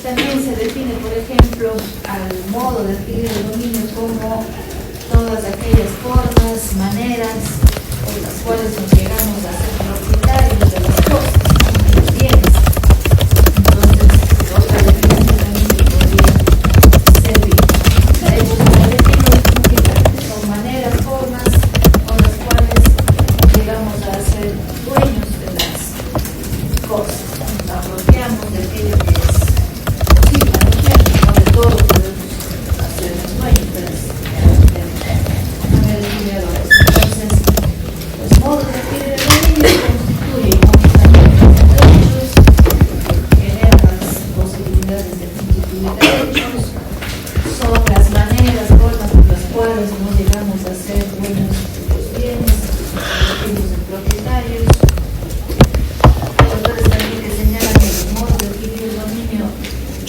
También se define, por ejemplo, al modo de adquirir el dominio como todas aquellas formas, maneras por las cuales nos llegamos a ser propietarios de las cosas, de los bienes. Entonces, otra definición también que podría servir. Derechos de la definición son maneras, formas por las cuales llegamos a ser dueños de las cosas. Nos apropiamos de aquello que es posible, no de todo podemos hacernos dueños de las Entonces, los modos de adquirir el dominio constituyen derechos, generan las posibilidades de constituir derechos, son las maneras, formas por las cuales no llegamos a ser dueños de los bienes, de propietarios. Hay autores también que señalan que los modos de adquirir el dominio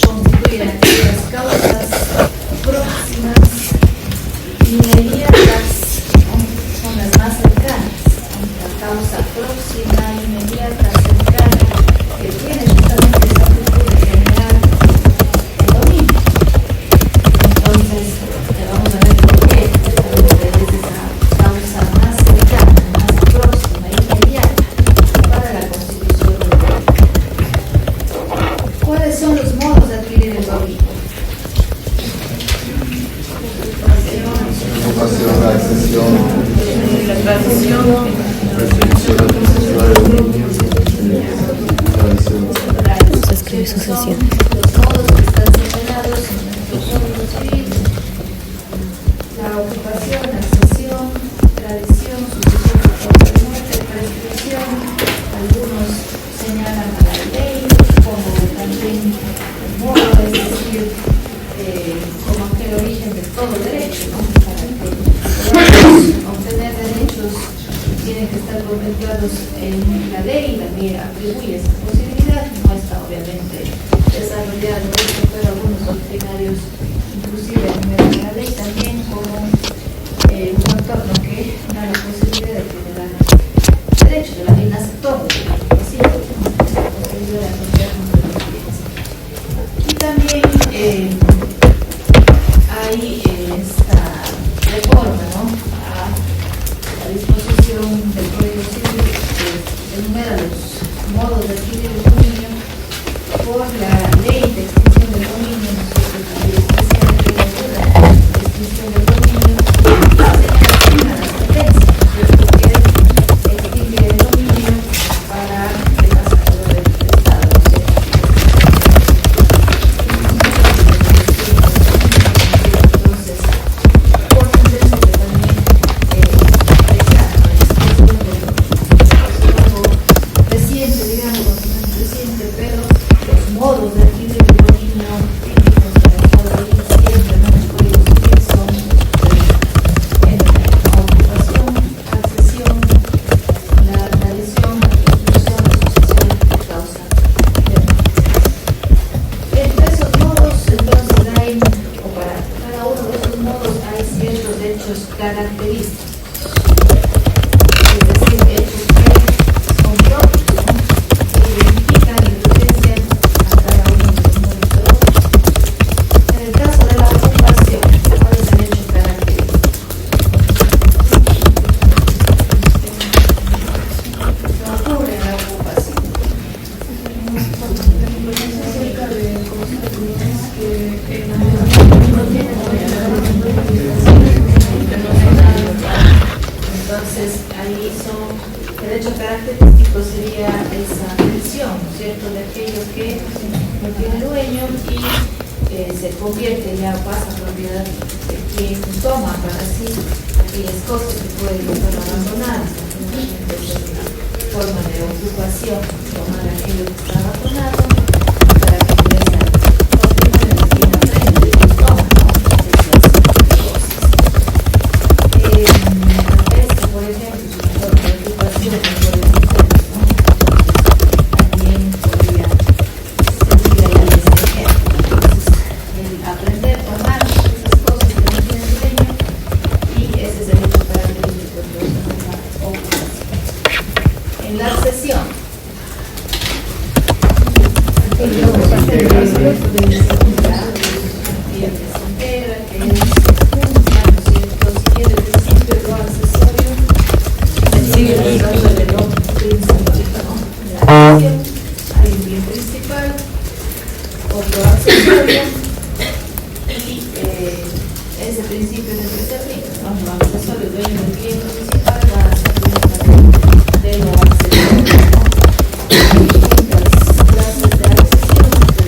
constituyen aquellas causas próximas inmediatas, son las más cercanas, la causa próxima, inmediata, cercana, que tiene justamente esa virtud de generar el dominio. Entonces, vamos a ver por qué es esa causa más cercana, más próxima, inmediata para la constitución del dominio. ¿Cuáles son los modos de adquirir el dominio? La accesión, la tradición, se escribe sucesión. Los modos que están señalados en nuestro Código Civil: la ocupación, accesión, tradición, sucesión por muerte, prescripción. Algunos señalan a la ley como también el modo, es decir, como aquel origen de todo derecho, ¿no? Para que podamos obtener derechos tienen que estar contemplados en la ley. La ley atribuye esa posibilidad, no está obviamente desarrollado esto, pero algunos doctrinarios inclusive enumeran la ley también como un contorno que da la posibilidad de generar derechos. De la ley nace todo, así la posibilidad de asociarnos de los bienes. Y también hay esta reforma, ¿no?, a la disposición del Código Civil que enumera los modos de adquirir el dominio por la ley de extinción del dominio, nosotros también especialmente la extinción del dominio, señala las sentencias, que extingue el dominio para que pasa a poder del Estado. Entonces, por sentencia que también reciente, digamos, reciente, pero los modos de adquirir el dominio típicos del Estado ahí siempre en los códigos civiles son la ocupación, accesión, la tradición, la construcción, la sucesión y causa de muerte. Entre esos modos, entonces, hay, o para cada uno de esos modos, hay ciertos hechos característicos, es decir, hechos que son propios, ¿no?, que identifican y diferencian a cada uno de los modos de otros. En el caso de la ocupación, ¿cuál es el hecho característico? ¿Qué ocurre en la ocupación? acerca de cosas que no tienen Entonces, ahí son, el hecho característico sería esa mención, ¿no es cierto?, de aquello que no tiene dueño y se convierte, ya pasa a propiedad de quien toma para sí aquellas cosas que pueden estar abandonadas. Entonces, es una forma de ocupación, tomar aquello que está abandonado para que ingresa continuamente quien aprende y toma, ¿no?, esas cosas. Esto, por ejemplo, es una forma de ocupación, por ejemplo, ¿no? También podría servir ahí ese ejemplo. Entonces, el aprender a tomar esas cosas que no tienen dueño, y ese es el hecho característico de la ocupación. En la accesión, Ese principio es el que se aplica, ¿no? Lo accesorio, el dueño del bien principal va a ser de lo accesorio, ¿no? Distintas clases de accesión que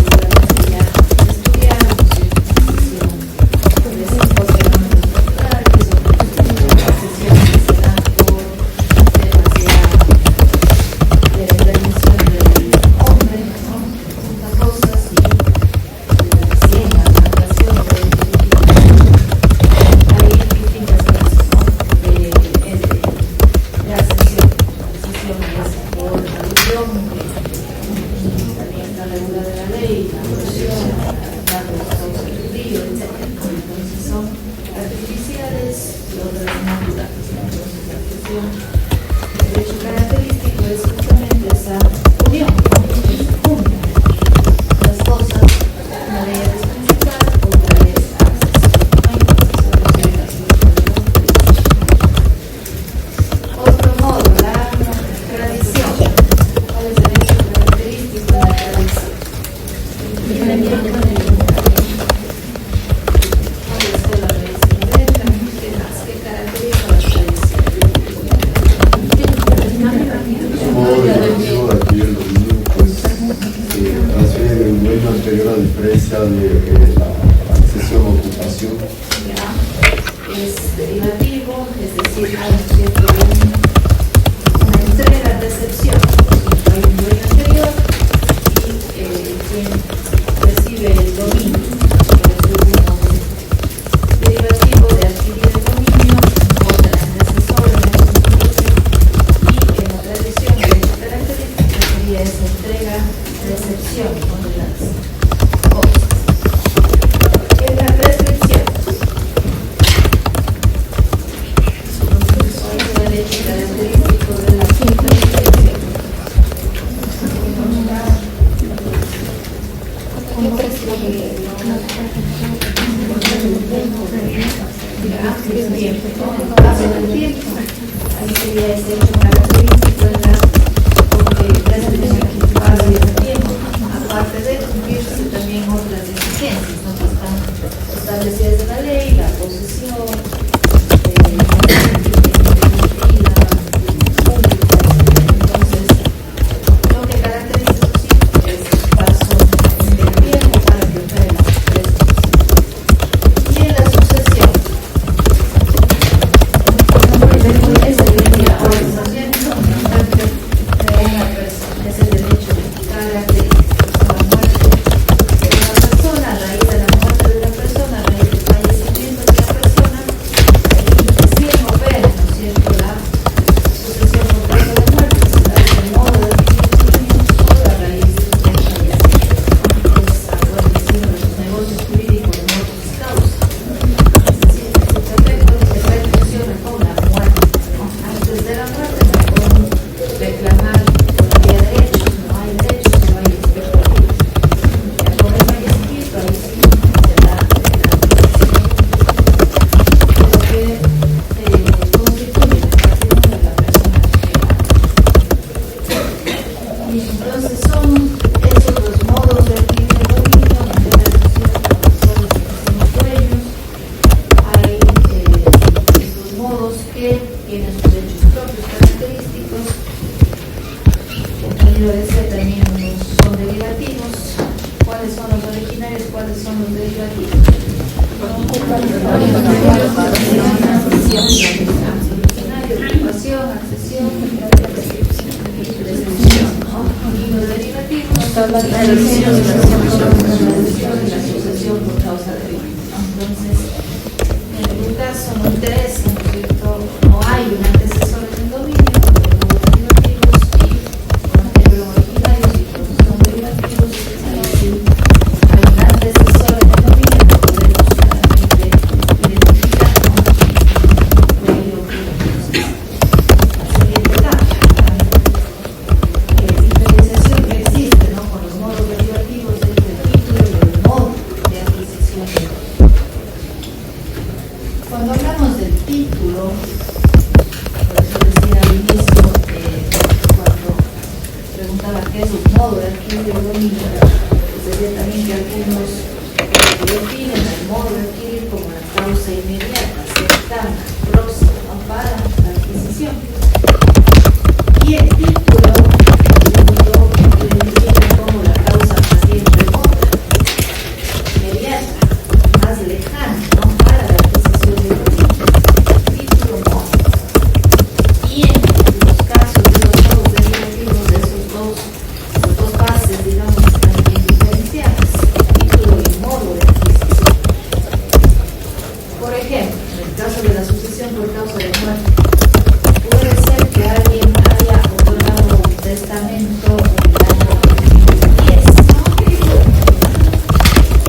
seguramente ya estudiamos, de 5 fenómenos naturales o accesiones que se dan por temas de la intervención del hombre, ¿no? Juntas cosas y recién la adaptación de el derecho característico es justamente esa unión, las cosas, una de ellas es principal, otra es otro modo, la tradición. ¿Cuál es el derecho característico de la tradición? ¿Cuáles son las leyes indirectas? ¿Qué caracteriza la tradición? Transfiere el dueño anterior a diferencia de la accesión o ocupación. Es derivativo, es decir, hay una entrega, recepción. Hay un dueño anterior y quien recibe el dominio. Derivativo de adquirir el dominio contra el antecesor en el y en la tradición el derecho característico sería esa entrega, recepción de las cosas. En la prescripción. ¿Cuál es el derecho característico de la prescripción? ¿Cómo prescribe? El tiempo, ¿no? El paso del tiempo. Ahí sería ese hecho característico de la prescripción, el paso del tiempo. Aparte de cumplirse también otras exigencias, ¿no? Que están establecidas en la ley, la posesión, entonces, lo que caracteriza eso sí es el paso del tiempo para que opere la prescripción. Y en la sucesión, ese sería la organización, es el derecho característico a la muerte de una persona, a raíz de la muerte de la persona, a raíz del fallecimiento de la persona, recién opera, ¿no es cierto?, la sucesión por causa de muerte, se da el modo de adquirir sus bienes solo a raíz del fallecimiento. Es algo decir de los negocios jurídicos de muertos causa. Es decir, este efecto que funciona con la muerte, ¿no? Antes de la muerte no podemos reclamar todavía derechos, no hay derechos, no hay expectativas. Ya con eso hay escrito, ahí sí se da la adquisición. Lo que constituye el patrimonio de la persona que y entonces son esos los modos de adquirir el dominio, de la relación con las personas que somos dueños. Hay estos modos que tienen sus derechos propios característicos. Debe ser también son derivativos. ¿Cuáles son los originarios? ¿Cuáles son los derivativos? Ocupación, accesión, recepción, ¿no? Y los derivativos son la tradición, la sucesión por causa de vida. Entonces, en un caso no interesa, ¿no es cierto? No hay un antecesor en el dominio, pero los derivativos y los originarios y los que son derivativos, ahí sí hay un antecesor en el dominio que podemos claramente identificar, ¿no? De lo que la siguiente etapa, la diferenciación que existe, ¿no? Con los modos derivativos adquirir el dominio, sería también que algunos definen el modo de adquirir como la causa inmediata, cercana, próxima, ¿no?, para la adquisición. Y el título lo define como la causa más bien remota, inmediata, más lejana, ¿no?, para la adquisición del dominio. Título modo. Y en los casos de los modos derivativos de esos dos bases, digamos, están bien diferenciadas, título y modo de adquisición. Por ejemplo, en el caso de la sucesión por causa de muerte, puede ser que alguien haya otorgado un testamento en el año 2010.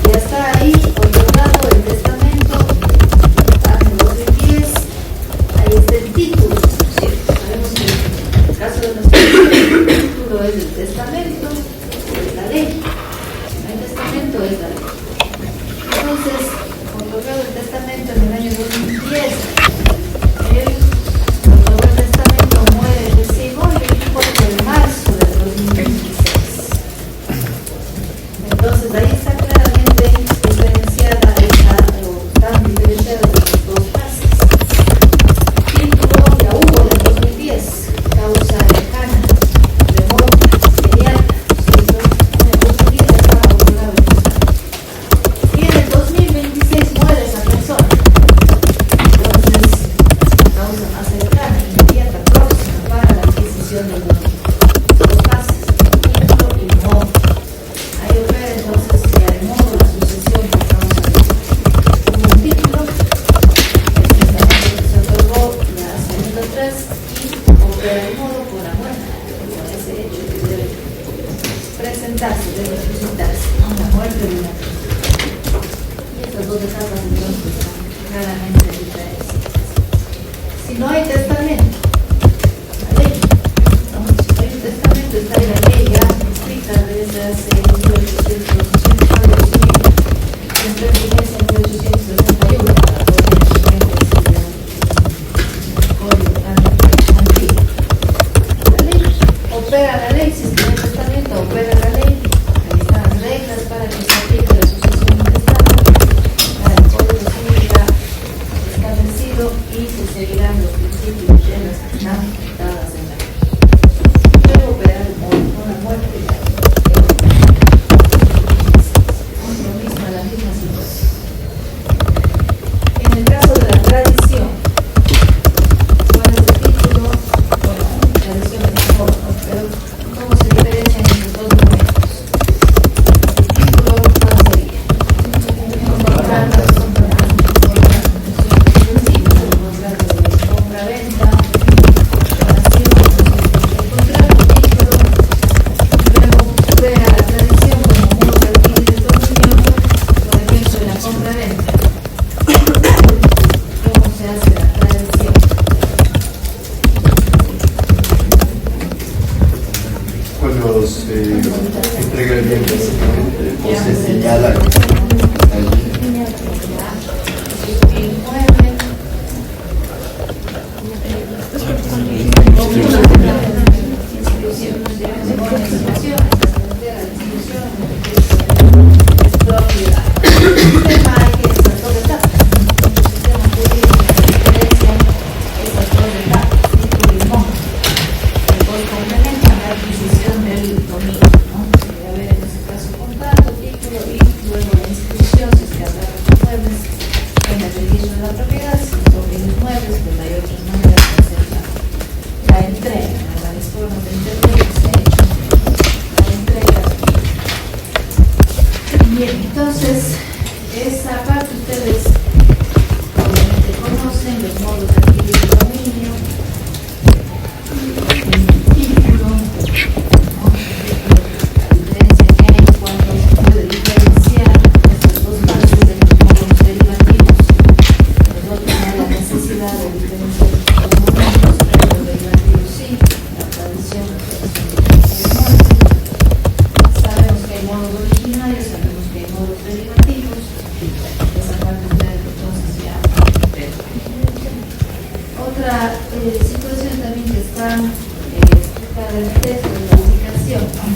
Ya está ahí otorgado el testamento en el año 2010. Ahí está el título, ¿cierto? Sabemos que en el caso de nuestro el título es el testamento, es la ley. El testamento es la ley. Entonces, otorgado el testamento en el año 2010, él otorgó el testamento, muere el recibo y el importe de marzo del 2016. Entonces, ahí está claramente diferenciada están diferenciadas las dos fases. Título ya hubo del 2010, causa lejana, remota, inmediata, ¿cierto? En el 2010 estaba otorgado el testamento. Y en el 2026 muere esa persona. Entonces, causa más cercana, inmediata, próxima para la adquisición del dominio. Dos fases, título y modo. Ahí opera entonces ya el modo la sucesión por causa de un título, el testamento que se otorgó hace años atrás, y opera el modo por la muerte, por ese hecho que debe presentarse, debe suscitarse, ¿no?, la muerte de una persona. Y estas dos etapas entonces están claramente diferenciadas. Si no hay testamento, la ley, ¿no?, si no hay un testamento, está en la ley ya escrita desde hace 1861, entró en vigencia en 1861 para poder tener el código tan antiguo. La ley, opera la ley, si es que no hay testamento, opera la ley. Ahí están las reglas para que se aplique la sucesión del Estado. El código civil ya establecido y se seguirán los principios y reglas que están dadas en la ley. Luego opera el modo con la muerte y la la misma situación. En el caso de la tradición, ¿cuál es el título? Bueno, tradición es mejor, ¿no?, pero ¿cómo se diferencian estos dos momentos? El título, ¿cuál sería? Contrato de compra-venta, oración, el contrato, título, luego opera la tradición como modo de adquirir el dominio, por ejemplo, en la compra-venta. ¿Cómo se hace la tradición? Cuando se entrega el bien, básicamente, o se señala el Inmueble. Propiedad. El tema hay que estas dos etapas. El sistema jurídico diferencia estas dos etapas, título y modo. Los dos complementan la adquisición del dominio, ¿no? Debe haber en este caso contrato, título y luego la inscripción, si es que habrá los inmuebles en el registro de la propiedad, si son bienes muebles, pues hay otras maneras de hacer la entrega, en varias formas de internet se ha hecho la entrega. Bien, entonces, esa parte ustedes obviamente conocen los modos de adquirir el dominio, el título, ¿no?, la diferencia que hay cuando se puede diferenciar estas dos fases de los modos derivativos. Nosotros tenemos la necesidad de diferenciar los momentos, pero los derivativos sí, la tradición, sabemos que hay modos originarios, sabemos que hay modos derivativos, esa parte ustedes entonces ya. Otra situación también que está explicada en el texto de la aplicación, ¿no?,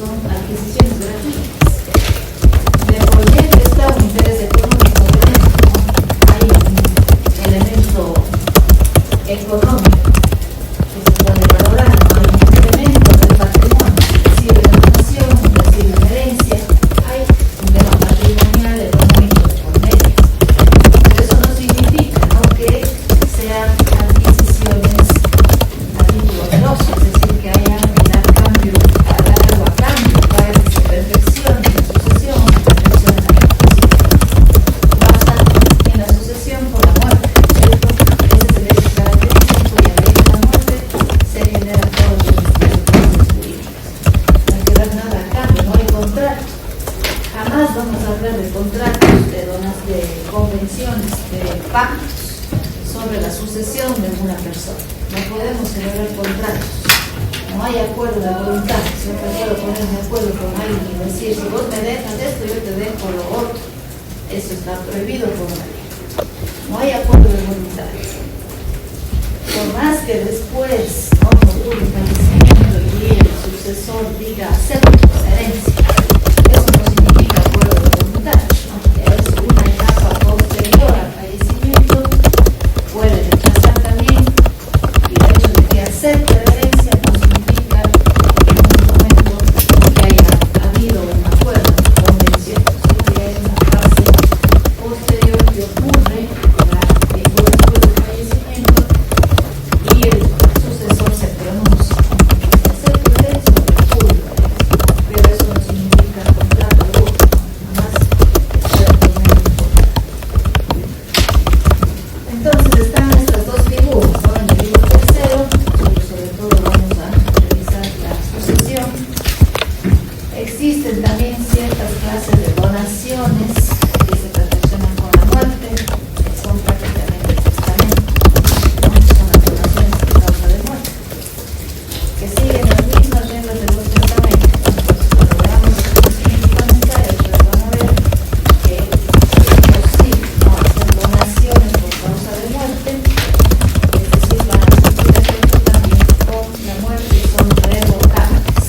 son adquisiciones gratuitas. De por medio está un interés económico, ¿no? Hay un elemento económico que se puede valorar, no hay un incremento del patrimonio, recibe la donación, recibe la herencia, hay un tema patrimonial económico de por medio. Pero eso no significa, ¿no?, que sean adquisiciones a título oneroso, es decir, que haya que dar cambio, dar algo a cambio para que se perfeccione la sucesión, se perfeccione la adquisición. Basa en la sucesión por la muerte, ¿cierto? Ese es el hecho característico, y a ley de la muerte se generan todos los bienes jurídicos. No hay que dar nada a cambio, no hay contrato. Jamás vamos a hablar de contratos, de convenciones, de pactos sobre la sucesión de una persona. No podemos celebrar contratos. No hay acuerdo de voluntad. Yo prefiero ponerme de acuerdo con alguien y decir, si vos me dejas esto, yo te dejo lo otro. Eso está prohibido por la ley. No hay acuerdo de voluntad. Por más que después, ¿no?, ocurre un fallecimiento y el sucesor diga acepto la herencia, eso no significa acuerdo de voluntad, ¿no? Es una etapa posterior al fallecimiento, puede rechazar también, y el hecho de que acepte la herencia no significa en un momento que haya habido un acuerdo, una convención, sino que hay una fase posterior que ocurre después del fallecimiento y el sucesor se pronuncia. Se acepta la herencia o repugna, pero eso no significa contrato alguno, jamás se recomienda un contrato. Entonces están estas dos figuras, ¿no? En el libro tercero, sobre todo vamos a revisar la sucesión. Existen también ciertas clases de donaciones que se perfeccionan con la muerte, que son prácticamente testamentos, ¿no? Son las donaciones por causa de muerte, que siguen las mismas reglas de los testamentos. Entonces, cuando veamos los conocimientos parlamentarios, pues van a ver que es posible, ¿no?, hacer donaciones por causa de muerte, es decir, van a surtir efecto también con la muerte y son revocables.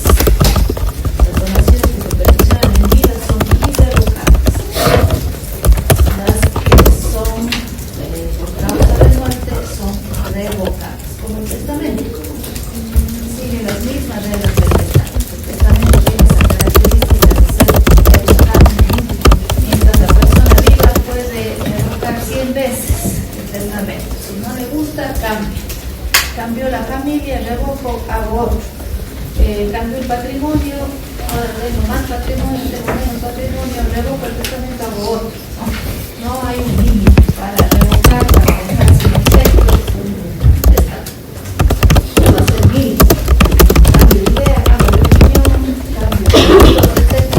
Las donaciones que se perfeccionan en vida son irrevocables. Las que son por causa de muerte son revocables, como el testamento. Sigue las mismas reglas del testamento. El testamento tiene esa característica de ser revocable. Mientras la persona viva puede revocar 100 veces el testamento. Si no le gusta, cambia. Cambió la familia, revoco, hago otro. Cambió el patrimonio, ahora tengo más patrimonio, tengo menos patrimonio, revoco el testamento, hago otro. No hay un límite para revocar, para dejar sin efecto un testamento. Puedo hacer mil. Cambio de idea, cambio de opinión, cambio de gustos, etc.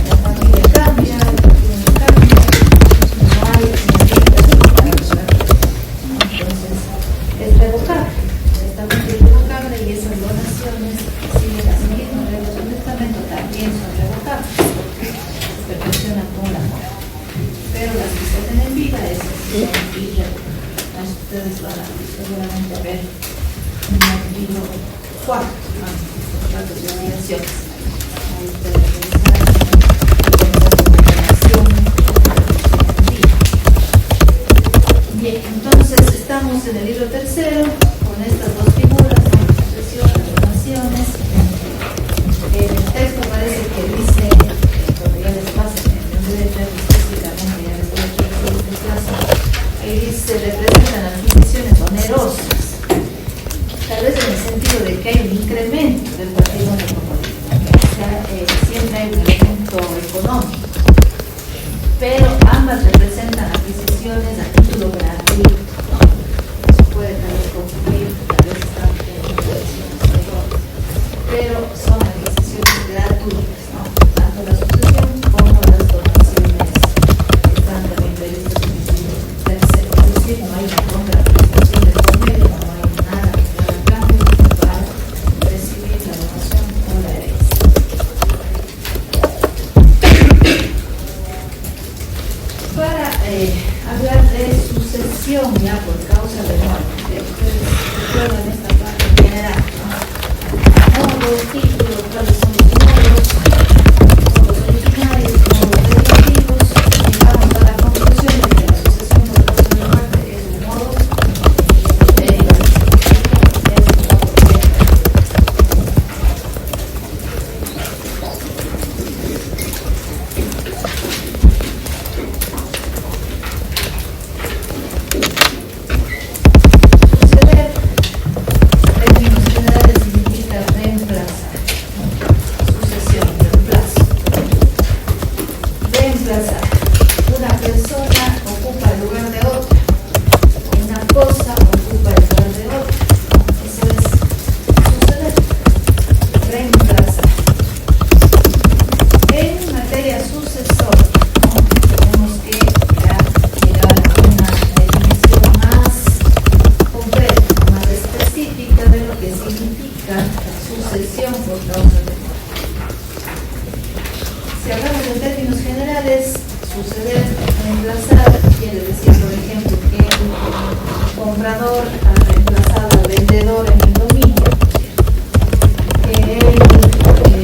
La familia cambia, el patrimonio cambia, no hay límite para revocar. Entonces, es revocable. El testamento es revocable y esas donaciones siguen las mismas reglas del testamento, también son revocables porque se perfeccionan con la muerte. Pero las que se hacen en vida, esas son irrevocables. Ustedes van a seguramente ver en el libro 4, contratos de obligaciones. Ahí ustedes revisarán la donación en vida. Bien, entonces estamos en el libro tercero con estas dos figuras, la sucesión, las donaciones. El texto parece que dice, cuando ya les pasen, en vez de leer específicamente, ya les voy a decir este caso, ahí dice, representan adquisiciones onerosas, tal vez en el sentido de que hay un incremento del patrimonio corporativo, o sea, siempre hay un elemento económico, pero ambas representan adquisiciones a título gratuito. Eso puede tal vez confundir, tal vez están en situaciones mejores, pero son adquisiciones gratuitas, ¿no? Tanto la sucesión como las donaciones están también previstas en el libro tercero. Es decir, no hay una contraprestación de por medio, no hay nada que se haga cambio para recibir la donación o la herencia. Para hablar de sucesión ya por causa de muerte, ustedes recuerdan esta parte general, ¿no? Modos, títulos, cuáles son los comprador ha reemplazado al vendedor en el dominio, que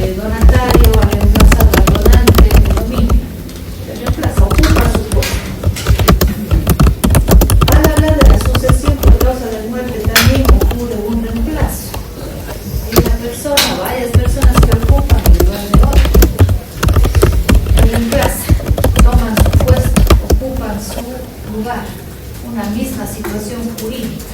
el donatario ha reemplazado al donante en el dominio, se reemplaza, ocupa su puesto. Al hablar de la sucesión por causa de muerte también ocurre un reemplazo. Y una persona o varias personas que ocupan el lugar de otro, reemplaza, toman su puesto, ocupan su lugar, una misma situación jurídica.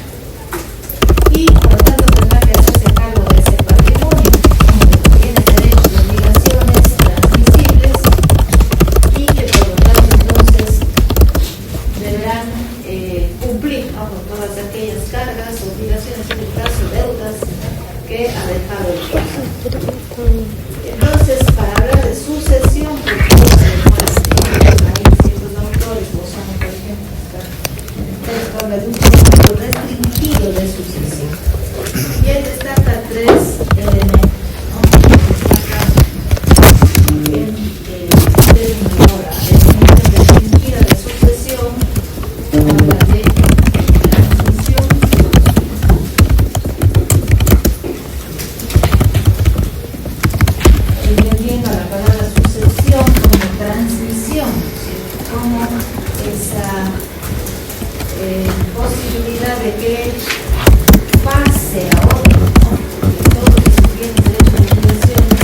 Y por lo tanto tendrá que hacerse cargo de ese patrimonio, donde tiene derechos y obligaciones transmisibles y que por lo tanto entonces deberán cumplir, ¿no?, con todas aquellas cargas, obligaciones, en el caso deudas que ha dejado el país. Entonces, para hablar de sucesión por causa de muerte, hay ciertos autores, Lozano por ejemplo, habla de un concepto restringido de sucesión. Y él destaca tres elementos, ¿no? Destaca en términos ahora, definición restringida de sucesión, habla de transmisión. Entendiendo la palabra sucesión como transmisión, ¿cierto?, como esa posibilidad de que pase a otro, ¿no?, que todos los que tienen derechos y obligaciones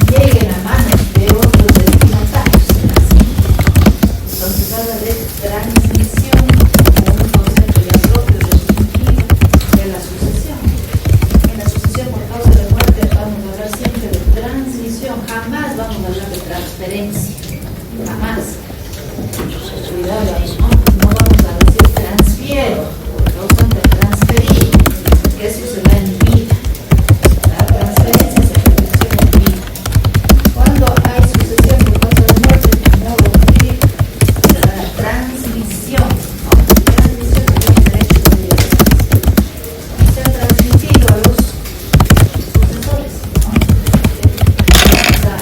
lleguen a manos de otros destinatarios. Entonces habla de transmisión como un concepto ya propio, restringido de la sucesión. En la sucesión por causa de muerte vamos a hablar siempre de transmisión, jamás vamos a hablar de transferencia, jamás. Cuidado ahí, ¿no? No vamos a decir transfiero, por causa de transferir, que eso se da en vida. La transferencia se perfecciona en vida. Cuando hay sucesión por causa de muerte, no va a ocurrir la transmisión, ¿no? Transmisión de los derechos y obligaciones. Se ha transmitido a los sucesores, ¿no? Esa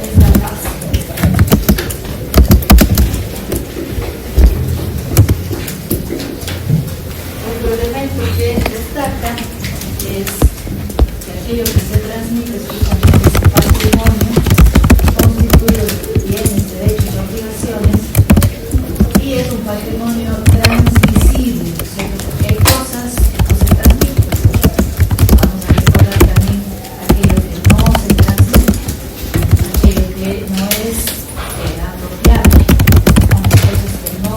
es la base. Otro elemento que destaca es que aquello que se transmite es justamente ese patrimonio constituido de bienes, derechos y obligaciones, y es un patrimonio transmisible, ¿cierto?, porque hay cosas que no se transmiten. Vamos a recordar también aquello que no se transmite, aquello que no es apropiable, cosas que no,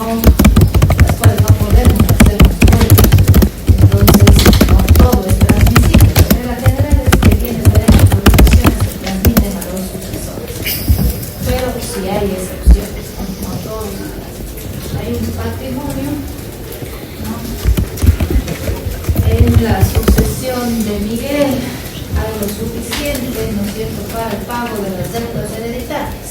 las cuales no podemos hacer nosotros. Entonces, no todo es transmisible. La regla general es que bienes, derechos y obligaciones se transmiten a los sucesores. Pero sí hay excepciones, no todos. Hay un patrimonio, ¿no? En la sucesión de Miguel hay lo suficiente, ¿no es cierto?, para el pago de las deudas hereditarias.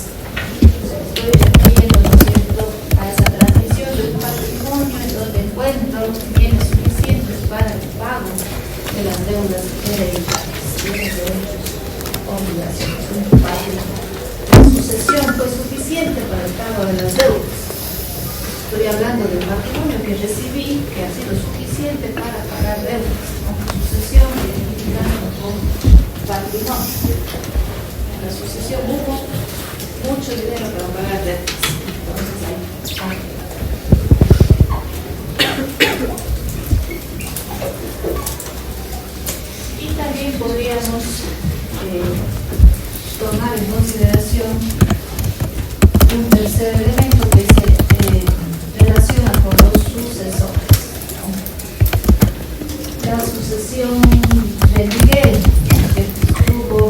Estoy refiriendo, ¿no es cierto?, a esa transmisión de un patrimonio en donde encuentro bienes suficientes para el pago de las deudas hereditarias, bienes, derechos, obligaciones, un patrimonio. La sucesión fue suficiente para el pago de las deudas. Estoy hablando del patrimonio que recibí, que ha sido suficiente para pagar deudas. Con sucesión, identificando con patrimonio. En la sucesión hubo mucho dinero para pagar deudas. Entonces ahí. Y también podríamos tomar en consideración un tercer elemento que se relaciona con los sucesores, ¿no? La sucesión de Miguel, que tuvo o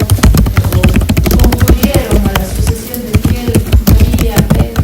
concluyeron a la sucesión de Miguel María, Pedro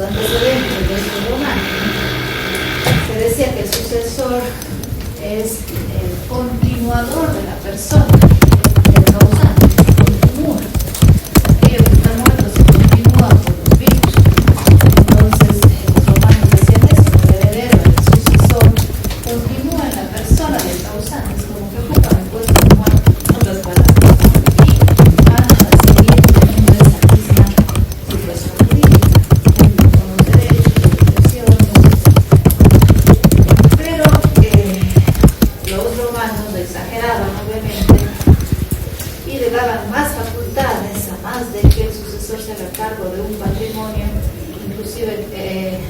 antecedentes del derecho romano. Se decía que el sucesor es el continuador de la persona, el causante, continúa. Aquello que está muerto se continúa por los vivos. Entonces, los romanos decían eso, el heredero, el sucesor, continúa en la persona del causante, es como que ocupa el puesto de muerto, en otras palabras. Y van a seguir teniendo esa misma situación jurídica, con los derechos, obligaciones. Pero los romanos lo exageraban, obviamente, y le daban más facultades, a más de que el sucesor se haga cargo de un patrimonio. Inclusive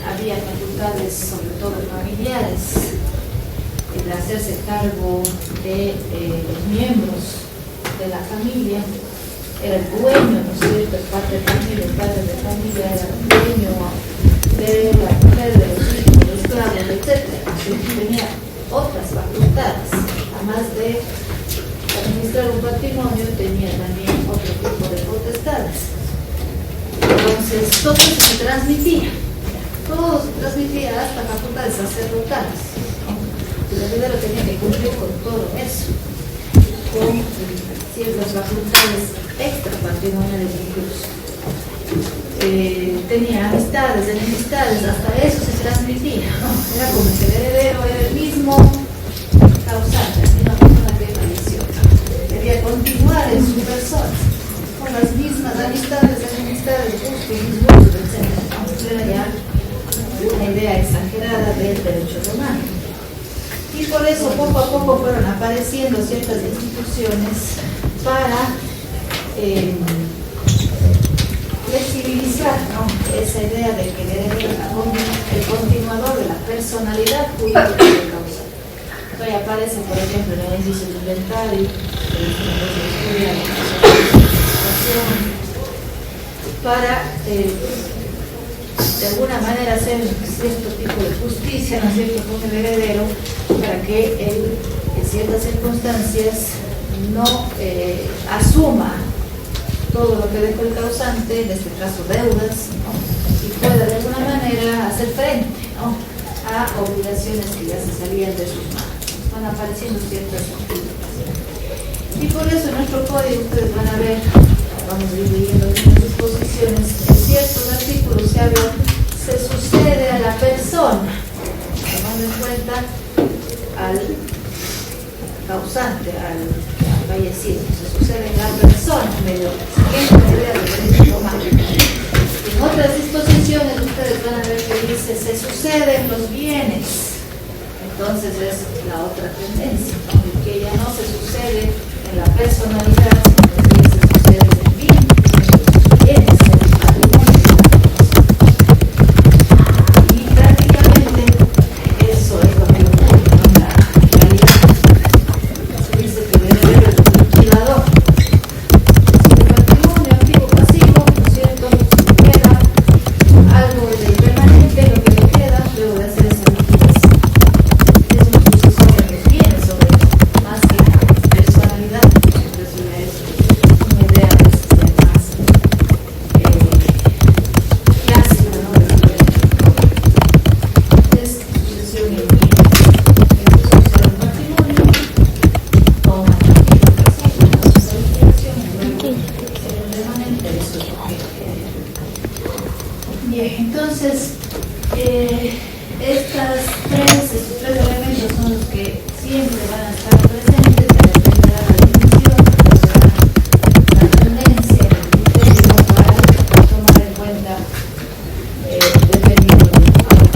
había facultades, sobre todo familiares, el hacerse cargo de los miembros de la familia. Era el dueño, ¿no es cierto?, el padre de familia, el padre de familia era el dueño de la mujer, de los hijos, de los esclavos, etc. Tenía otras facultades, además de administrar un patrimonio, tenía también otro tipo de potestades. Entonces, todo eso se transmitía, hasta facultades sacerdotales, ¿no? El heredero tenía que cumplir con todo eso, con ciertas facultades extrapatrimoniales incluso. Tenía amistades, enemistades, hasta eso se transmitía, ¿no? Era como que el heredero era el mismo causante, la misma persona que falleció. Debía continuar en su persona, con las mismas amistades, enemistades, gustos, disgustos, etc. Era ya una idea exagerada del derecho romano. Y por eso poco a poco fueron apareciendo ciertas instituciones para flexibilizar, ¿no?, esa idea de que el heredero es el continuador de la personalidad jurídica del causante. Entonces aparece, por ejemplo, en el índice de inventario, para de alguna manera hacer cierto tipo de justicia, ¿no es cierto?, con el heredero, para que él en ciertas circunstancias no asuma todo lo que dejó el causante, en este caso deudas, ¿no?, y pueda de alguna manera hacer frente, ¿no?, a obligaciones que ya se salían de sus manos. Van apareciendo ciertas complicaciones. Y por eso en nuestro código ustedes van a ver, vamos a ir leyendo algunas disposiciones, en ciertos artículos se sucede a la persona, tomando en cuenta al causante, al fallecido, se sucede a la persona medio siguiente idea del derecho romano. En otras disposiciones ustedes van a ver que dice se suceden los bienes. Entonces es la otra tendencia, ¿no?, que ya no se sucede en la personalidad, sino que se sucede en el bien, bienes, en el patrimonio. Y prácticamente eso es lo que ocurre en la realidad. Se dice que el heredero es un liquidador. El patrimonio activo pasivo, ¿no es cierto?, queda algo de impermanente, lo que le queda luego de hacer esa liquidación. Es un sucesor de los bienes, sobre más que personalidad. Entonces es una idea más clásica, ¿no?, del derecho. Es sucesión en bienes. El sucesor del patrimonio toma el activo pasivo, hace esa liquidación y luego el remanente de eso es lo que queda. Bien, entonces estos tres elementos son los que siempre van a estar presentes, dependerá de la definición, la tendencia, el criterio para tomar en cuenta dependiendo del caso.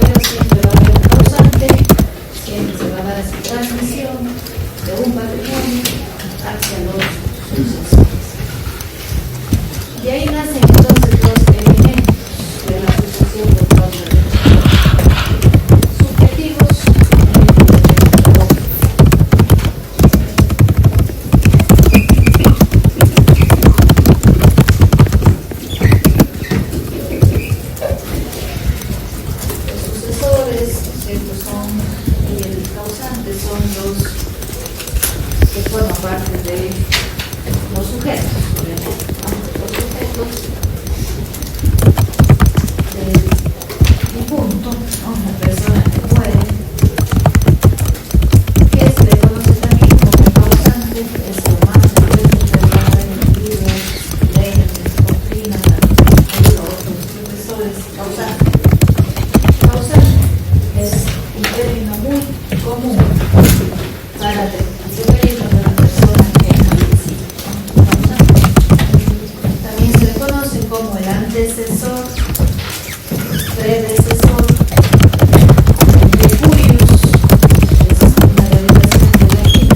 Pero siempre va a haber un causante, siempre se va a dar esa transmisión de un patrimonio hacia los sucesores. Y ahí nacen entonces los elementos de la sucesión por causa de subjetivos los sucesores, ¿cierto?, son, y el causante son los que forman parte de los sujetos, obviamente, ¿no? Los sujetos causante. Causante es un término muy común para referirnos a la persona que anticipa. Causante. También se le conoce como el antecesor, predecesor, de cuyos, es una derivación del latín,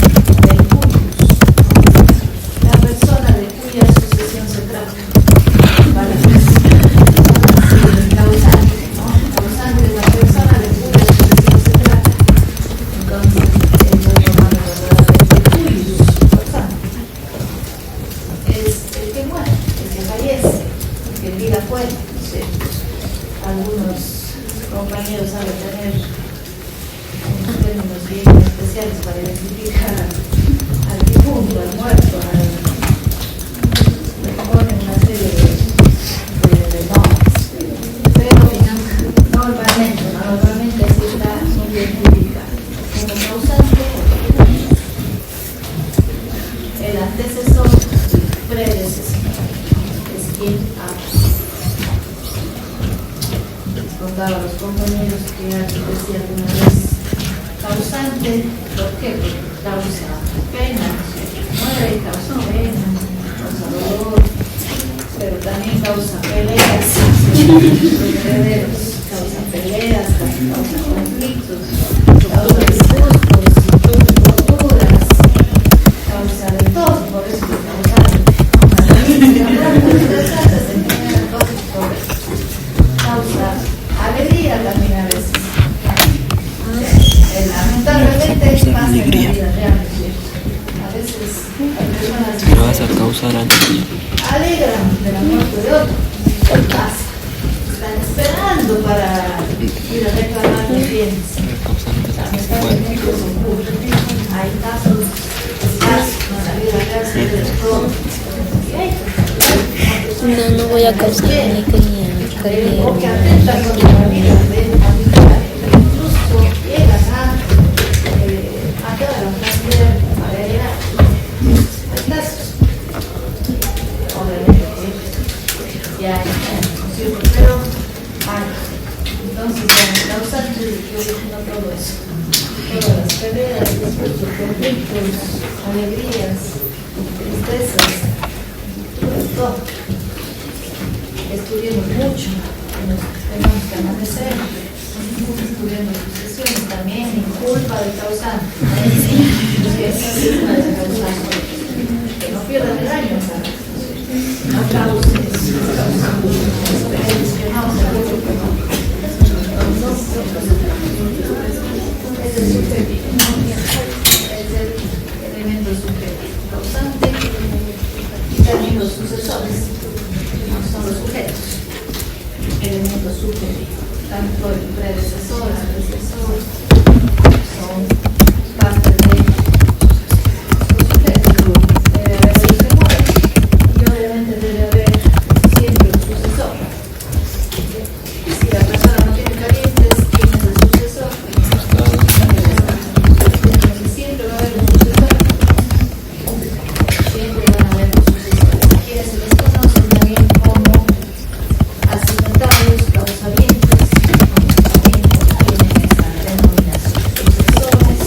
del cuyos, la persona de cuya sucesión se trata. Vale, causante, ¿no? Causante es la persona de cuya sucesión se trata. Entonces, el romano verdaderamente cuyos, causante, es el que muere, el que fallece, el que vida fuera, ¿sí? Algunos compañeros saben tener unos términos bien especiales para identificar al difunto, al muerto, le ponen una serie de nombres, pero normalmente así está identificado como causante, el antecesor, predecesor, es quien habla. Contaba a los compañeros que alguien decía alguna vez causante, ¿por qué? Porque causa pena, muere y causa pena, causa dolor, pero también causa peleas, los herederos causa peleas, causa conflictos, causa disgustos, torturas, causa de todo, por eso es causante. Causa alegría también a veces. Lamentablemente pasa en la vida real. A veces las personas Pero vas a causar antes. alegran de la muerte de otro. Pasa. Están esperando para ir a reclamar los bienes. Lamentablemente eso ocurre. Hay casos escasos en la vida real, se ve de todo. Y hay No voy a causar ni que o que atentan contra la vida de familiares, incluso llegan a matar a la familia para heredar. Hay casos, obviamente que ya hay, pero hay. Entonces, como causante, yo no todo eso. Todas las peleas, discursos, conflictos, alegrías, tristezas, todo. Estudiemos mucho, tenemos que amanecer, estudiando sucesiones también, en culpa del causante. Que no pierdan el año, no causes, esperemos que no. Es el subjetivo, es el elemento subjetivo, causante y también los sucesores. Son los sujetos, elementos subjetivos, tanto el predecesor, antecesor, son parte de los sujetos. Debe haber los que mueren y obviamente debe haber siempre un sucesor. Si la persona no tiene parientes, ¿quién es el sucesor? Siempre va a haber un sucesor. Siempre van a haber un sucesor. A quienes se les conoce también como asignatarios, causalientes, también tienen esa denominación. Sucesores,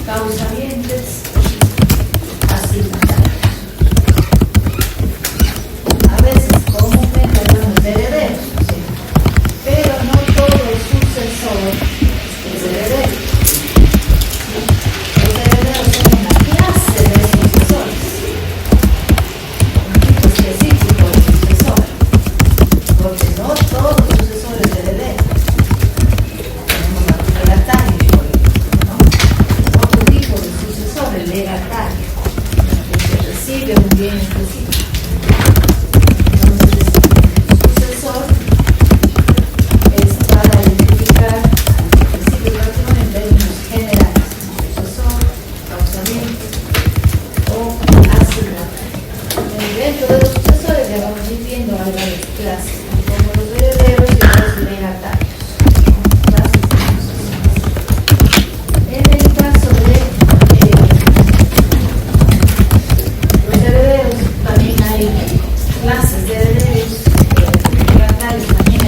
causalientes, asignatarios. A veces comúnmente hablamos de herederos, ¿sí? Pero no todo sucesor es heredero. Los herederos son una clase de sucesores. Específico de sucesor, porque no todos los sucesores herederos. Tenemos el legatario, ¿no? Otro tipo de sucesor, el legatario, que recibe un bien específico. Entonces, sucesor es para identificar al principio prácticamente en términos generales, sucesor, causamiento o asignatario. Dentro de los sucesores ya vamos a ir viendo algunas clases, como los herederos y los legatarios. Clases de sucesores. En el caso de los herederos, también hay clases de herederos, legatarios también.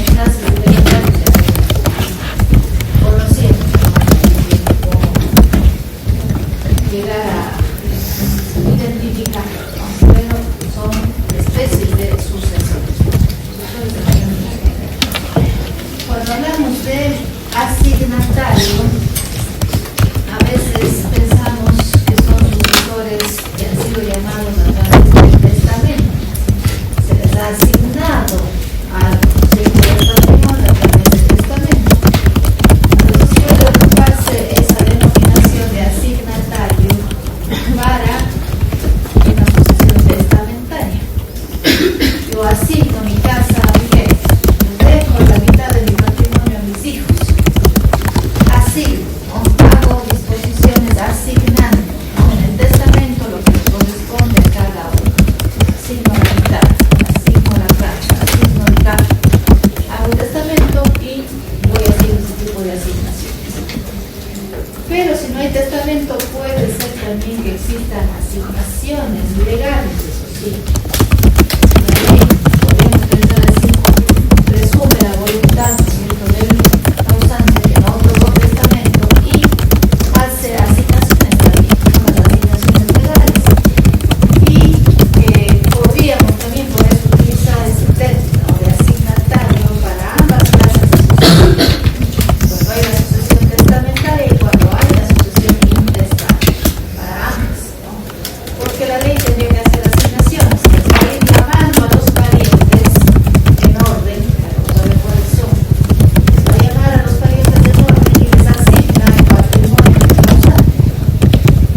asignado al sujeto del patrimonio a través del testamento, entonces puede ocuparse esa denominación de asignatario para una sucesión testamentaria. Yo asigno mi casa a Miguel, le dejo la mitad de mi patrimonio a mis hijos, asigno, hago disposiciones asignando en el testamento lo que le corresponde a cada uno. Asigno la mitad, asigno la franja, asigno el cargo, hago el testamento y voy haciendo ese tipo de asignaciones. Pero si no hay testamento, puede ser también que existan asignaciones legales, eso sí. La ley, podemos pensar así, presume la voluntad, ¿no es cierto?, del causante que no otorgó testamento y hace asignaciones también, las asignaciones legales. Y podríamos también por eso utilizar ese término de asignatario para ambas clases de sucesión. Cuando hay la sucesión testamentaria y cuando hay la sucesión intestada, para ambas, ¿no? Porque la ley tendría que hacer asignaciones, que va a ir llamando a los parientes en orden, para saber cuáles son. Va a llamar a los parientes en orden y les asigna el patrimonio del causante.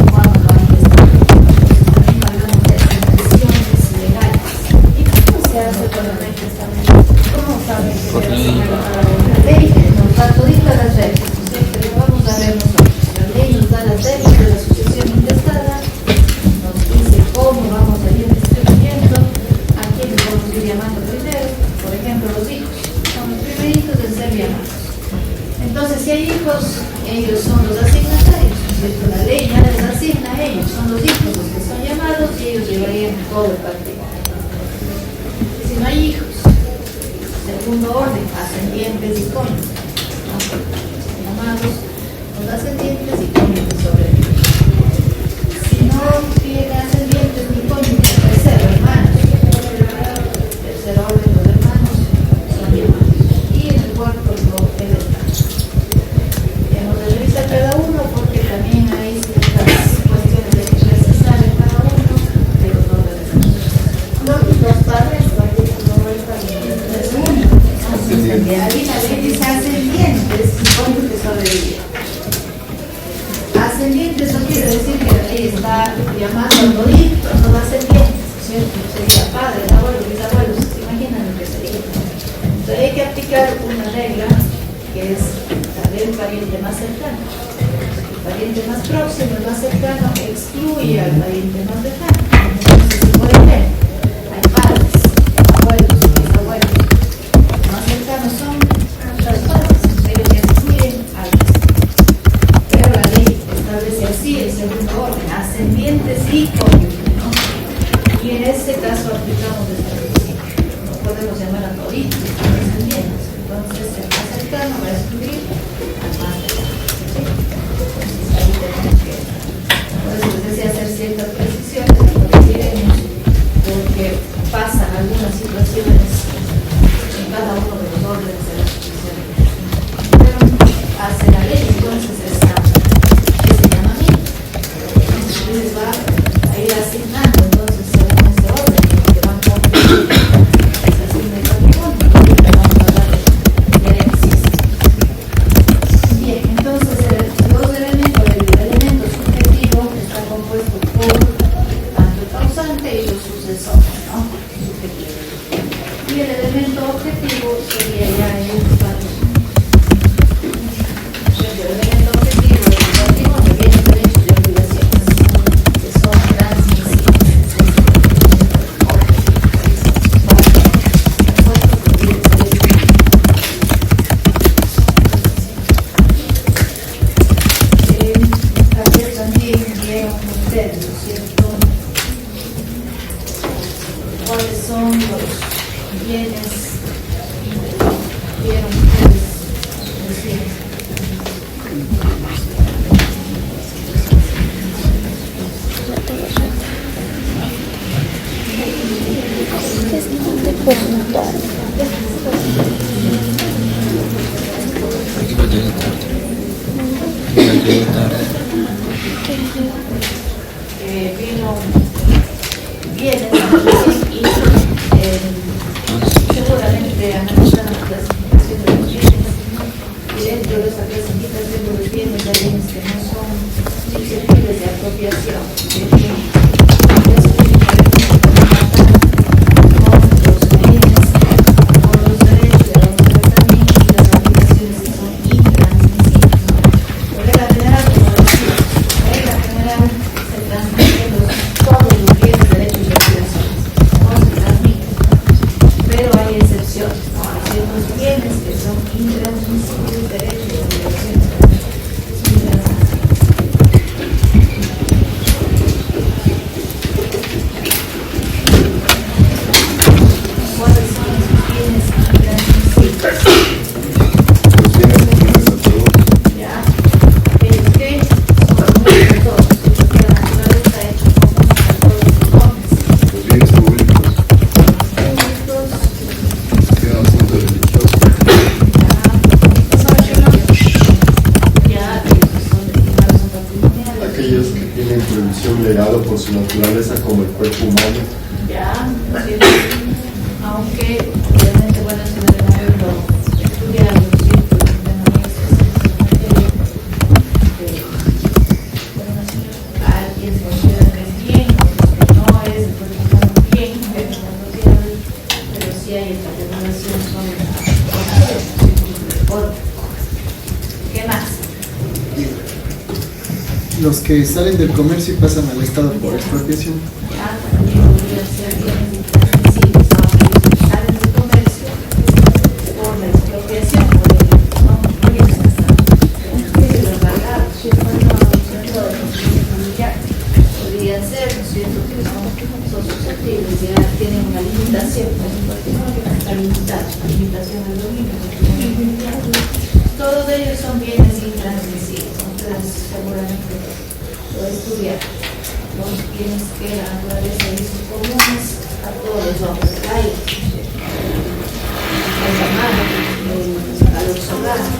Cuando no hay testamento. Entonces también hablamos de asignaciones legales. ¿Y cómo se hace cuando no hay testamento? ¿Cómo saben que se asigna la ley? Nos da toditas las reglas, ¿no es cierto? Pero vamos a ver nosotros. La ley nos da las reglas de la sucesión intestada, nos dice cómo vamos a ir distribuyendo, a quiénes vamos a ir llamando primero, por ejemplo los hijos, son los primeritos en ser llamados. Entonces si hay hijos, ellos son los asignatarios, ¿no es cierto? La ley ya les asigna a ellos, son los hijos los que son llamados y ellos llevarían todo el patrimonio. Si no hay hijos, segundo orden, ascendientes y cónyuges, ¿no? Llamados los ascendientes y cónyuges sobrevivientes. Si no tiene ascendientes ni cónyuges, tercero, hermanos. Tercer orden, los hermanos son llamados. Y en el cuarto, el hermano. Hemos de revisar cada uno porque también hay ciertas cuestiones de que precisar en cada uno de los órdenes. Los padres, no es uno. Ahí la ley dice ascendientes y cónyuges sobrevivientes. Ascendientes no quiere decir que la ley está llamando a los ascendientes, ¿cierto? Sería padre, abuelo, bisabuelos, ¿se imaginan lo que sería? Entonces hay que aplicar una regla que es saber el pariente más cercano. El pariente más próximo, el más cercano, excluye al pariente más lejano. Entonces, si pueden ver, hay padres, abuelos, bisabuelos. Los más cercanos son los padres, ellos excluyen a los. Pero la ley establece así el segundo orden, ascendientes y cónyuges, ¿no? Y en este caso aplicamos esta principio. No podemos llamar a toditos ascendientes. Entonces el más cercano va a excluir al más lejano. ¿Sí? Entonces ahí tenemos que, por eso les decía, hacer ciertas precisiones, lo diremos, porque pasan algunas situaciones en cada uno de los órdenes de la sucesión. Pero hace la ley entonces ese llamamiento. Entonces va a ir asignando entonces según este orden que van cumpliendo, se asigna el patrimonio, y vamos a hablar de herencias. Bien, entonces los elementos, el elemento subjetivo está compuesto por tanto el causante y los sucesores, ¿no? Subjetivo. Y el elemento objetivo sería ya el patrimonio. El elemento objetivo del patrimonio viene derechos y obligaciones que son transmisibles. Ayer también vieron ustedes, ¿no es cierto? ¿Cuáles son los bienes? Vieron ustedes recién. Vino bienes y clasificación de los bienes, y dentro de esa clasificación de los bienes hay bienes que no son susceptibles de apropiación, de bien. Eso tiene que ver con los bienes, con los derechos de la mujer también y las obligaciones que son intransmisibles. La regla general, como decía, la regla general se transmiten todos los bienes, derechos y obligaciones. No se transmiten, pero hay excepciones, ¿no? Hay ciertos bienes que son intransmisibles, derechos y obligaciones. ¿Cuáles son esos bienes intransmisibles? Los bienes comunes a todos. Ya, aquellos que son comunes a todos, porque la naturaleza ha hecho comunes a todos los hombres. Los bienes públicos. Públicos, Tienen asuntos religiosos. ya, aquellos que son destinados a patrimoniales. Aquellos que tienen prohibición legal o por su naturaleza, como el cuerpo humano. Ya, ¿no es cierto? Aunque obviamente, bueno, si no haberlo estudiado, ¿no es cierto? Alguien considera que es bien, no es el cuerpo humano bien, pero la sociedad, pero sí hay esta regulación sobre la ¿qué más? Los que salen del comercio y pasan al Estado por expropiación. Ya también podría ser bienes intransmisibles, ¿no? Aquellos que salen del comercio por la expropiación, por el, ¿no? Bienes que están los cargados, ya podrían ser, ¿no es cierto? Que son susceptibles, ya tienen una limitación, ¿no? Está limitado, la limitación del dominio. Todos ellos son bienes intransmisibles, ustedes seguramente lo estudiaron. Los bienes que la naturaleza hizo comunes a todos los hombres. Hay llamado a los hogares.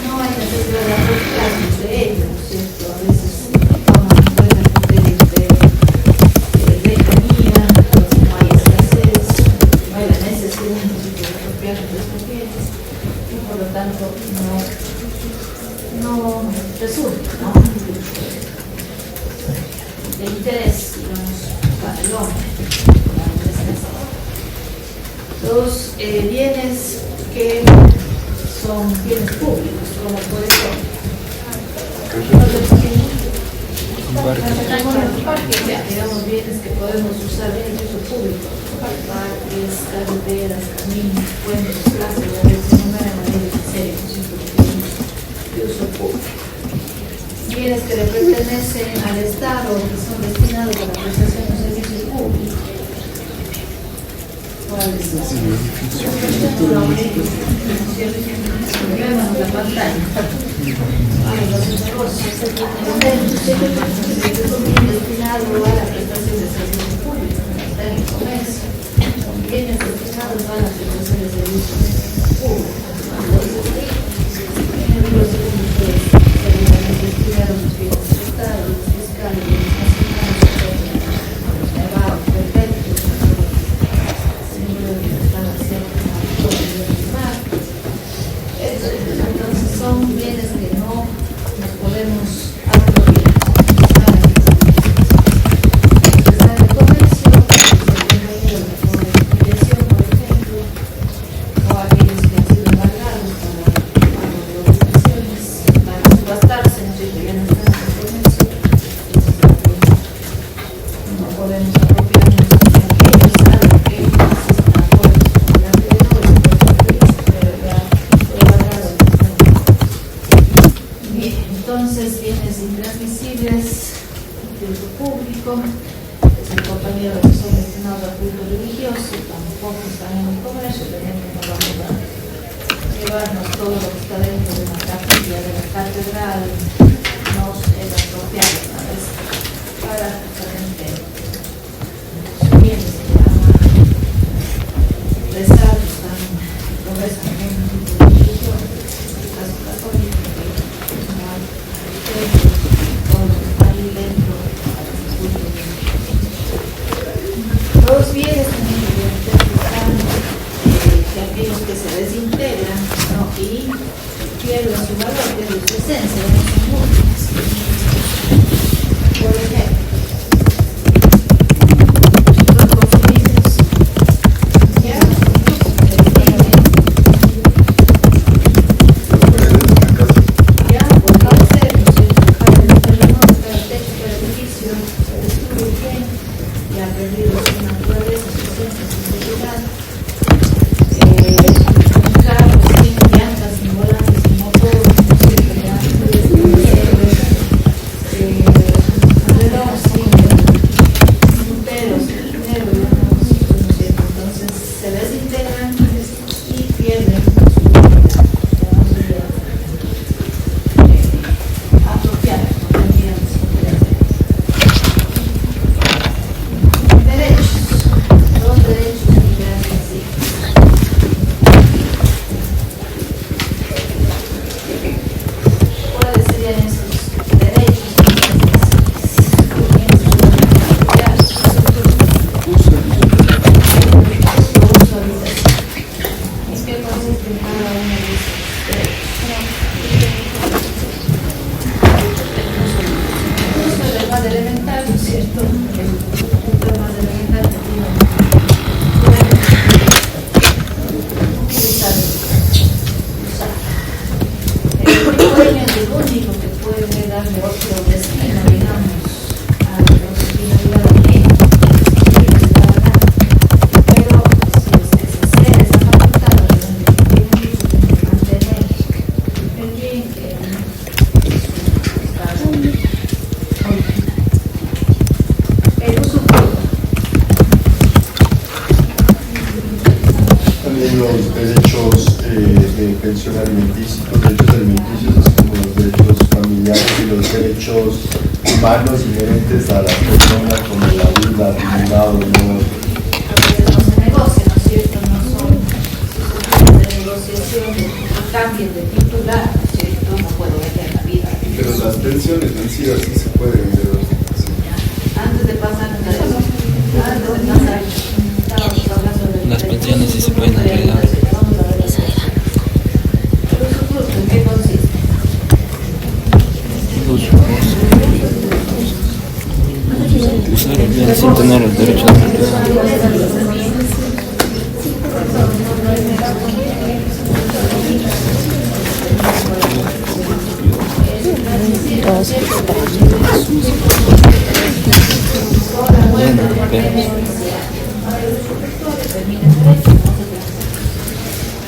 No hay necesidad de apropiarnos de ellos, ¿no es cierto? A veces toman en cuenta criterios de lejanía, no hay escasez, no hay la necesidad de apropiarnos de estos bienes y por lo tanto no resulta, ¿no? De interés, digamos, para el hombre. Los bienes que son bienes públicos, como por ejemplo, digamos, bienes que podemos usar en el uso público, parques, carreteras, caminos, puentes, plazas, ya se enumeran la ley de serie, de uso público. Bienes que le pertenecen al Estado o que son destinados a la prestación de servicios públicos. ¿Cuáles son? Vemos la pantalla. Los negocios destinados a la prestación de servicios públicos. Está en el comercio. Son bienes destinados a la prestación de servicios públicos. Estudiaron los bienes estatales, los fiscales, los nacionales, los nevados, perfectos, que están haciendo todo el mar. Entonces son bienes que no nos podemos apropiar. Está en el comercio, por ejemplo, o aquellos que han sido embargados para obligaciones, para subastarse, no sé, que ya no están en el comercio, no podemos apropiarnos de aquellos, algo que existen acuerdos con el acreedor, pero ya fue embargado. Bien, entonces bienes intransmisibles de uso público, es el compañero que son destinados al culto religioso, tampoco están en el comercio, por ejemplo, no vamos a llevarnos todo lo que está dentro de una capilla de la catedral, nos es apropiado una vez para justamente los bienes que van a rezar, están profesan en una religión, en este caso católico, que no hay templos, todo lo que está ahí dentro para el culto religioso. Los bienes también están que aquellos que y pierde su valor, pierde su esencia, no son múltiples. Por ejemplo, los consumidores, ¿ya? Ya, por causa de los terremotos, el techo, el edificio, se destruye bien y ha perdido su naturaleza, su esencia, su integridad. Un carro sin llantas, sin volantes, sin motor, sin circulación, un reloj sin punteros, sin dinero, digamos, ¿no es cierto? Entonces se desintegran y pierden su vida, apropiada, como tendríamos que hacer. Derechos, los derechos liberales, sí. ¿Cuáles serían esos derechos? ¿En qué consiste cada uno de esos derechos? Uso es el más elemental, ¿no es cierto? El punto más elemental que tiene utilizar, usar. El dueño es el único que puede darle otro destino, digamos, a la finalidad ajena. Pero si es que se cede esa facultad, obviamente tiene mucho que mantener el bien que está original. El usufructo. También los derechos de pensión alimenticia, los derechos alimenticios, así como los derechos familiares y los derechos humanos inherentes a las personas, como la vida, dignidad, honor. A veces no se negocia, ¿no es cierto? No son sujetos de negociación, de que cambien de titular, ¿no es cierto? No puedo vender la vida. Pero las pensiones vencidas sí se pueden ver. Ya. Antes de pasar a eso, antes de pasar, estábamos hablando de Las pensiones sí se pueden agregar. Vamos a ver eso. El usufructo, ¿en qué consiste? Usar el bien sin tener el derecho de propiedad. Lleno de penas.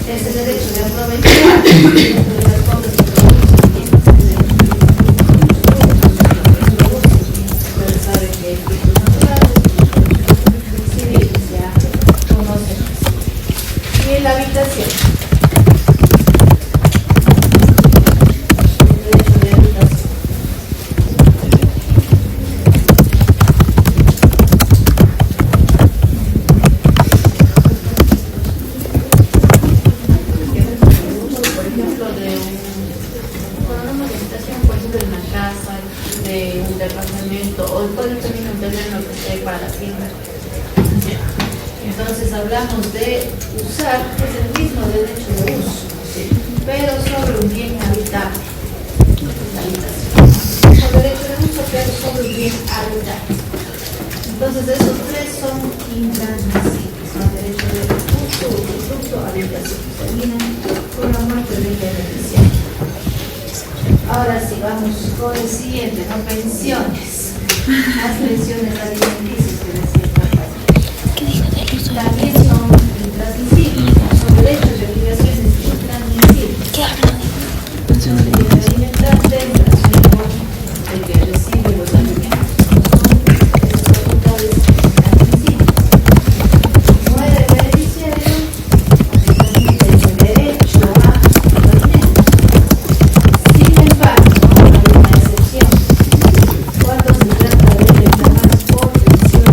Ese derecho de aprovechar de las cosas que ustedes saben que hay tipos naturales, civiles, ya conocen. Y en la habitación. El derecho de habitación. Por ejemplo, cuando una habitación, por ejemplo, de una casa, de un departamento, o puede también un terreno que esté para la tienda. Entonces hablamos de usar, es el mismo derecho de uso, ¿sí? Pero sobre un bien habitable. La habitación. El derecho de uso, pero sobre un bien habitable. Entonces esos tres son intransmisibles, ¿no? Derecho de uso, usufructo, habitación. Terminan con la muerte del beneficiario. Ahora sí, vamos con el siguiente, ¿no? Pensiones. Las pensiones alimenticias que decía el compañero. También son intransmisibles, son derechos y obligaciones intransmisibles. ¿Qué hablan? Pensión El alimentante en relación con el que recibe los alimentos son facultades intransmisibles. Muere el beneficiario, se transmite ese derecho a los alimentos. Sin embargo, hay una excepción. Cuando se trata de reclamar por pensión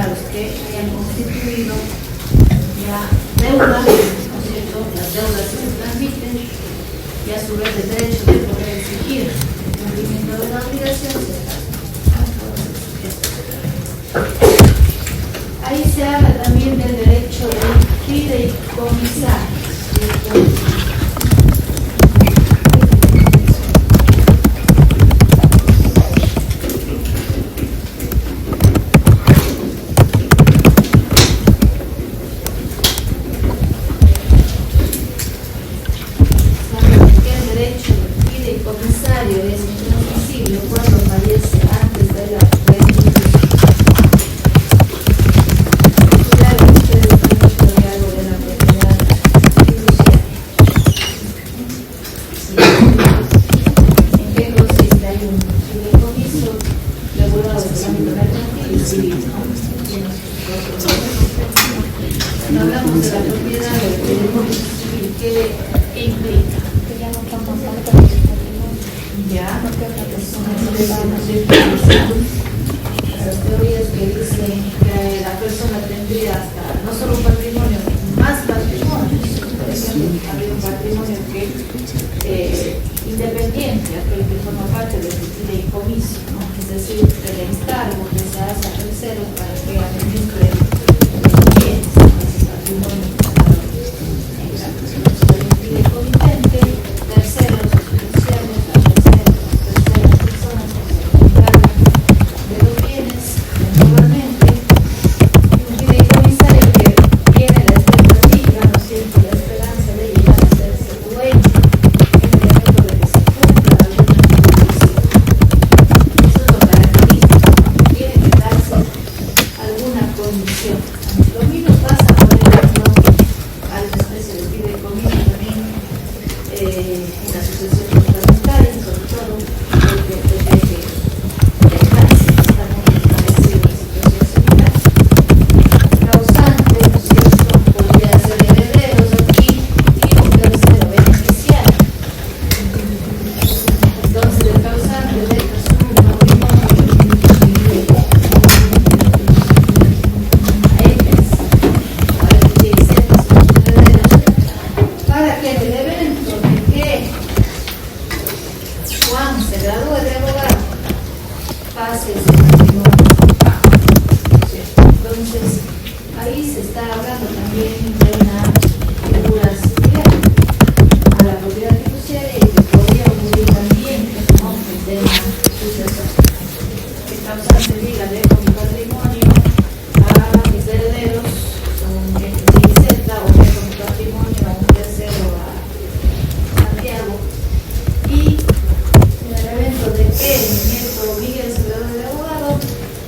apoderados que hayan constituido ya deudas, ¿no es cierto? Las deudas se transmiten y a su vez el derecho de poder exigir el cumplimiento de la obligación se está. Ahí se habla también del derecho de fideicomisar. El derecho fideicomisario es intransmisible cuando fallece antes de la restitución. ¿En qué consiste? Hay un fideicomiso regulado por el ámbito mercantil y civil, ¿no? Cuando hablamos de la propiedad del fideicomiso civil, ¿qué implica? Ya, las teorías que dicen que la persona tendría hasta no solo un patrimonio, más patrimonios. Por ejemplo, había un patrimonio que independiente, aquel que forma parte del fideicomiso, ¿no? Es decir, el encargo que se hace a terceros para que administre los bienes, ese patrimonio en la persona del fideicomitente, terceros, asociaciones, terceras personas que se encargan de los bienes eventualmente, un fideicomisario que tiene la expectativa, ¿no es cierto?, la esperanza de llegar a hacerse dueño en el momento de que se cumpla alguna condición. Eso es lo característico, tiene que darse alguna condición. Lo mismo pasa, por ejemplo, a una especie de fideicomiso también en la sucesión testamentaria, sobre todo desde que cáncer estamos establecidos en situación similar. Causante, ¿no es cierto?, podría ser herederos aquí y un tercero beneficiario. Entonces el causante deja su patrimonio a ellos, para que en el evento de que Juan se gradúe de abogado, pase ese patrimonio. Entonces, ahí se está hablando también de una figura similar a la propiedad fiduciaria y que podría ocurrir también con el tema sucesor. El causante diga, dejo mi patrimonio a mis herederos, son gente sin Z, o dejo mi patrimonio a un tercero, a Santiago, y en el evento de que mi nieto Miguel se gradúe de abogado,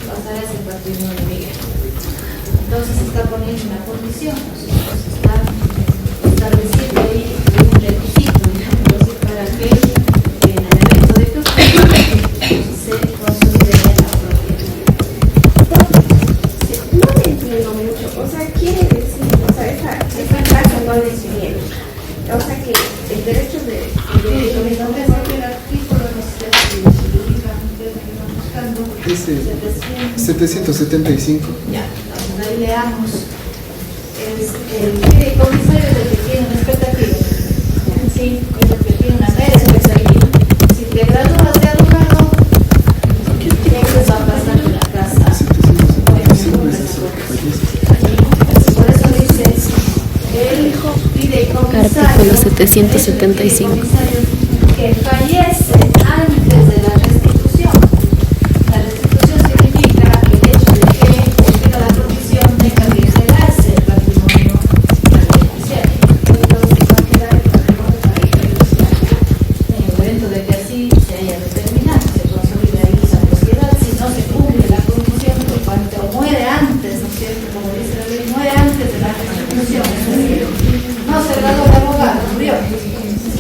pasará ese patrimonio Miguel. Entonces se está poniendo una condición, ¿no? Se está estableciendo ahí un requisito, digamos así, para que en el evento de que se consolide la propiedad. No me entiendo mucho, o sea, quiere decir, o sea, esa clase no es bien. O sea, que el derecho de el artículo, no sé si lo ubican, ustedes me van buscando, Dice 700. 775. Ya, entonces ahí leamos. El fideicomisario es el que tiene una expectativa. Sí, es el que tiene una mera expectativa. Si te gradúas de abogado, ¿qué va a pasar en la casa? Por eso dice el fideicomisario. Artículo 775. Que fallece antes de la restitución. La restitución significa el hecho de que tenga la provisión tenga que entregarse el patrimonio al beneficiario. Entonces va a quedar el patrimonio para el beneficiario. En el momento de que así se haya determinado, se consolida ahí esa propiedad, si no se cumple la condición, por cuanto muere antes, ¿no es cierto? Como dice la ley, muere antes de la restitución. Es decir, no se graduó de abogado, murió.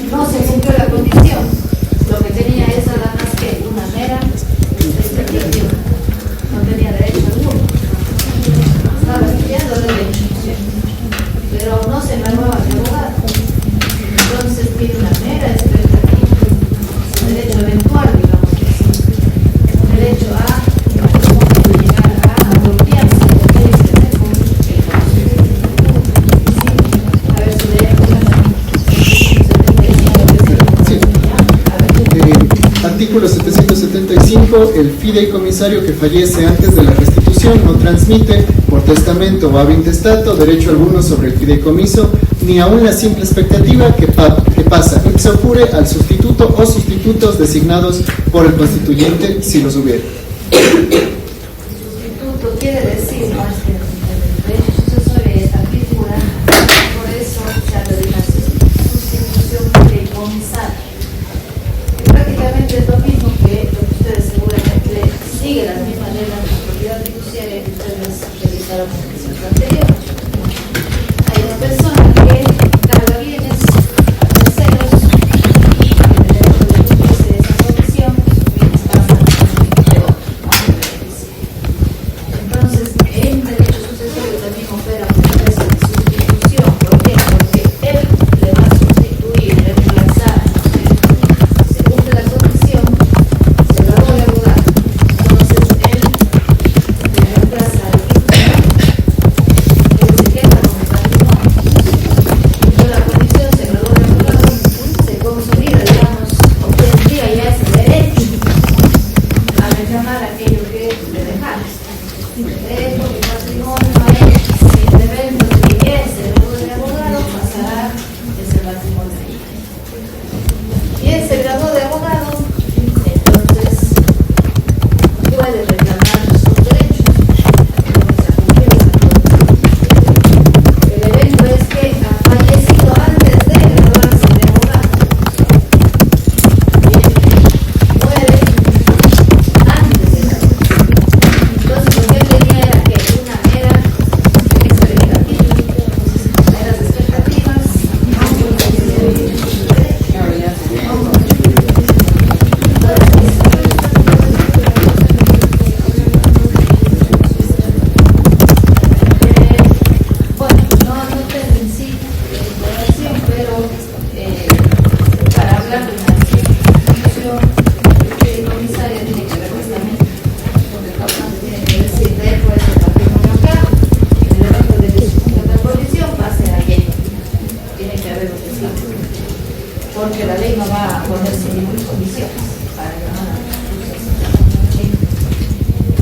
No se cumplió la condición. 5, el fideicomisario que fallece antes de la restitución no transmite por testamento o ab intestato derecho alguno sobre el fideicomiso, ni aun la simple expectativa que pasa ipso pure al sustituto o sustitutos designados por el constituyente si los hubiera. Sustituto quiere decir más que el derecho sucesorio y esta figura, por eso se habla de una sustitución fideicomisaria. Prácticamente es lo mismo que lo que ustedes seguramente sigue las mismas reglas de la propiedad fiduciaria que ustedes realizaron en el sitio anterior. Hay una persona que carga bienes a terceros y en el derecho de cumplirse de esa condición, sus bienes pasan a de otro, ¿no? Entonces, en derecho sucesorio también opera un proceso de sustitución. ¿Por qué? Porque él le va a sustituir, reemplazar. Se cumple la condición, se graduó de abogado. Entonces, él le reemplaza al titular. Él se queda con el patrimonio. Cumplió la condición, se graduó de abogado, se consolida, digamos, obtendría ya ese derecho a reclamar aquello que le dejaron. Dejo mi patrimonio a él, si el evento de que se graduó de abogado, pasará ese patrimonio ahí. Y él se graduó de abogado, entonces puede reclamar sus derechos. El evento es que ha fallecido antes de graduarse de abogado. Muere antes de graduarse. Entonces, lo que él tenía era que una era expectativa, meras expectativas, bueno, no tengo en sí información, pero para hablar de una institución, el fideicomisario tiene que ver justamente con el causante, tiene que decir, dejo ese patrimonio acá, en el evento de que se cumpla la condición, pase a aquello. Tiene que haber un descanso, porque la ley no va a ponerse ninguna condición para llamar a la sucesión.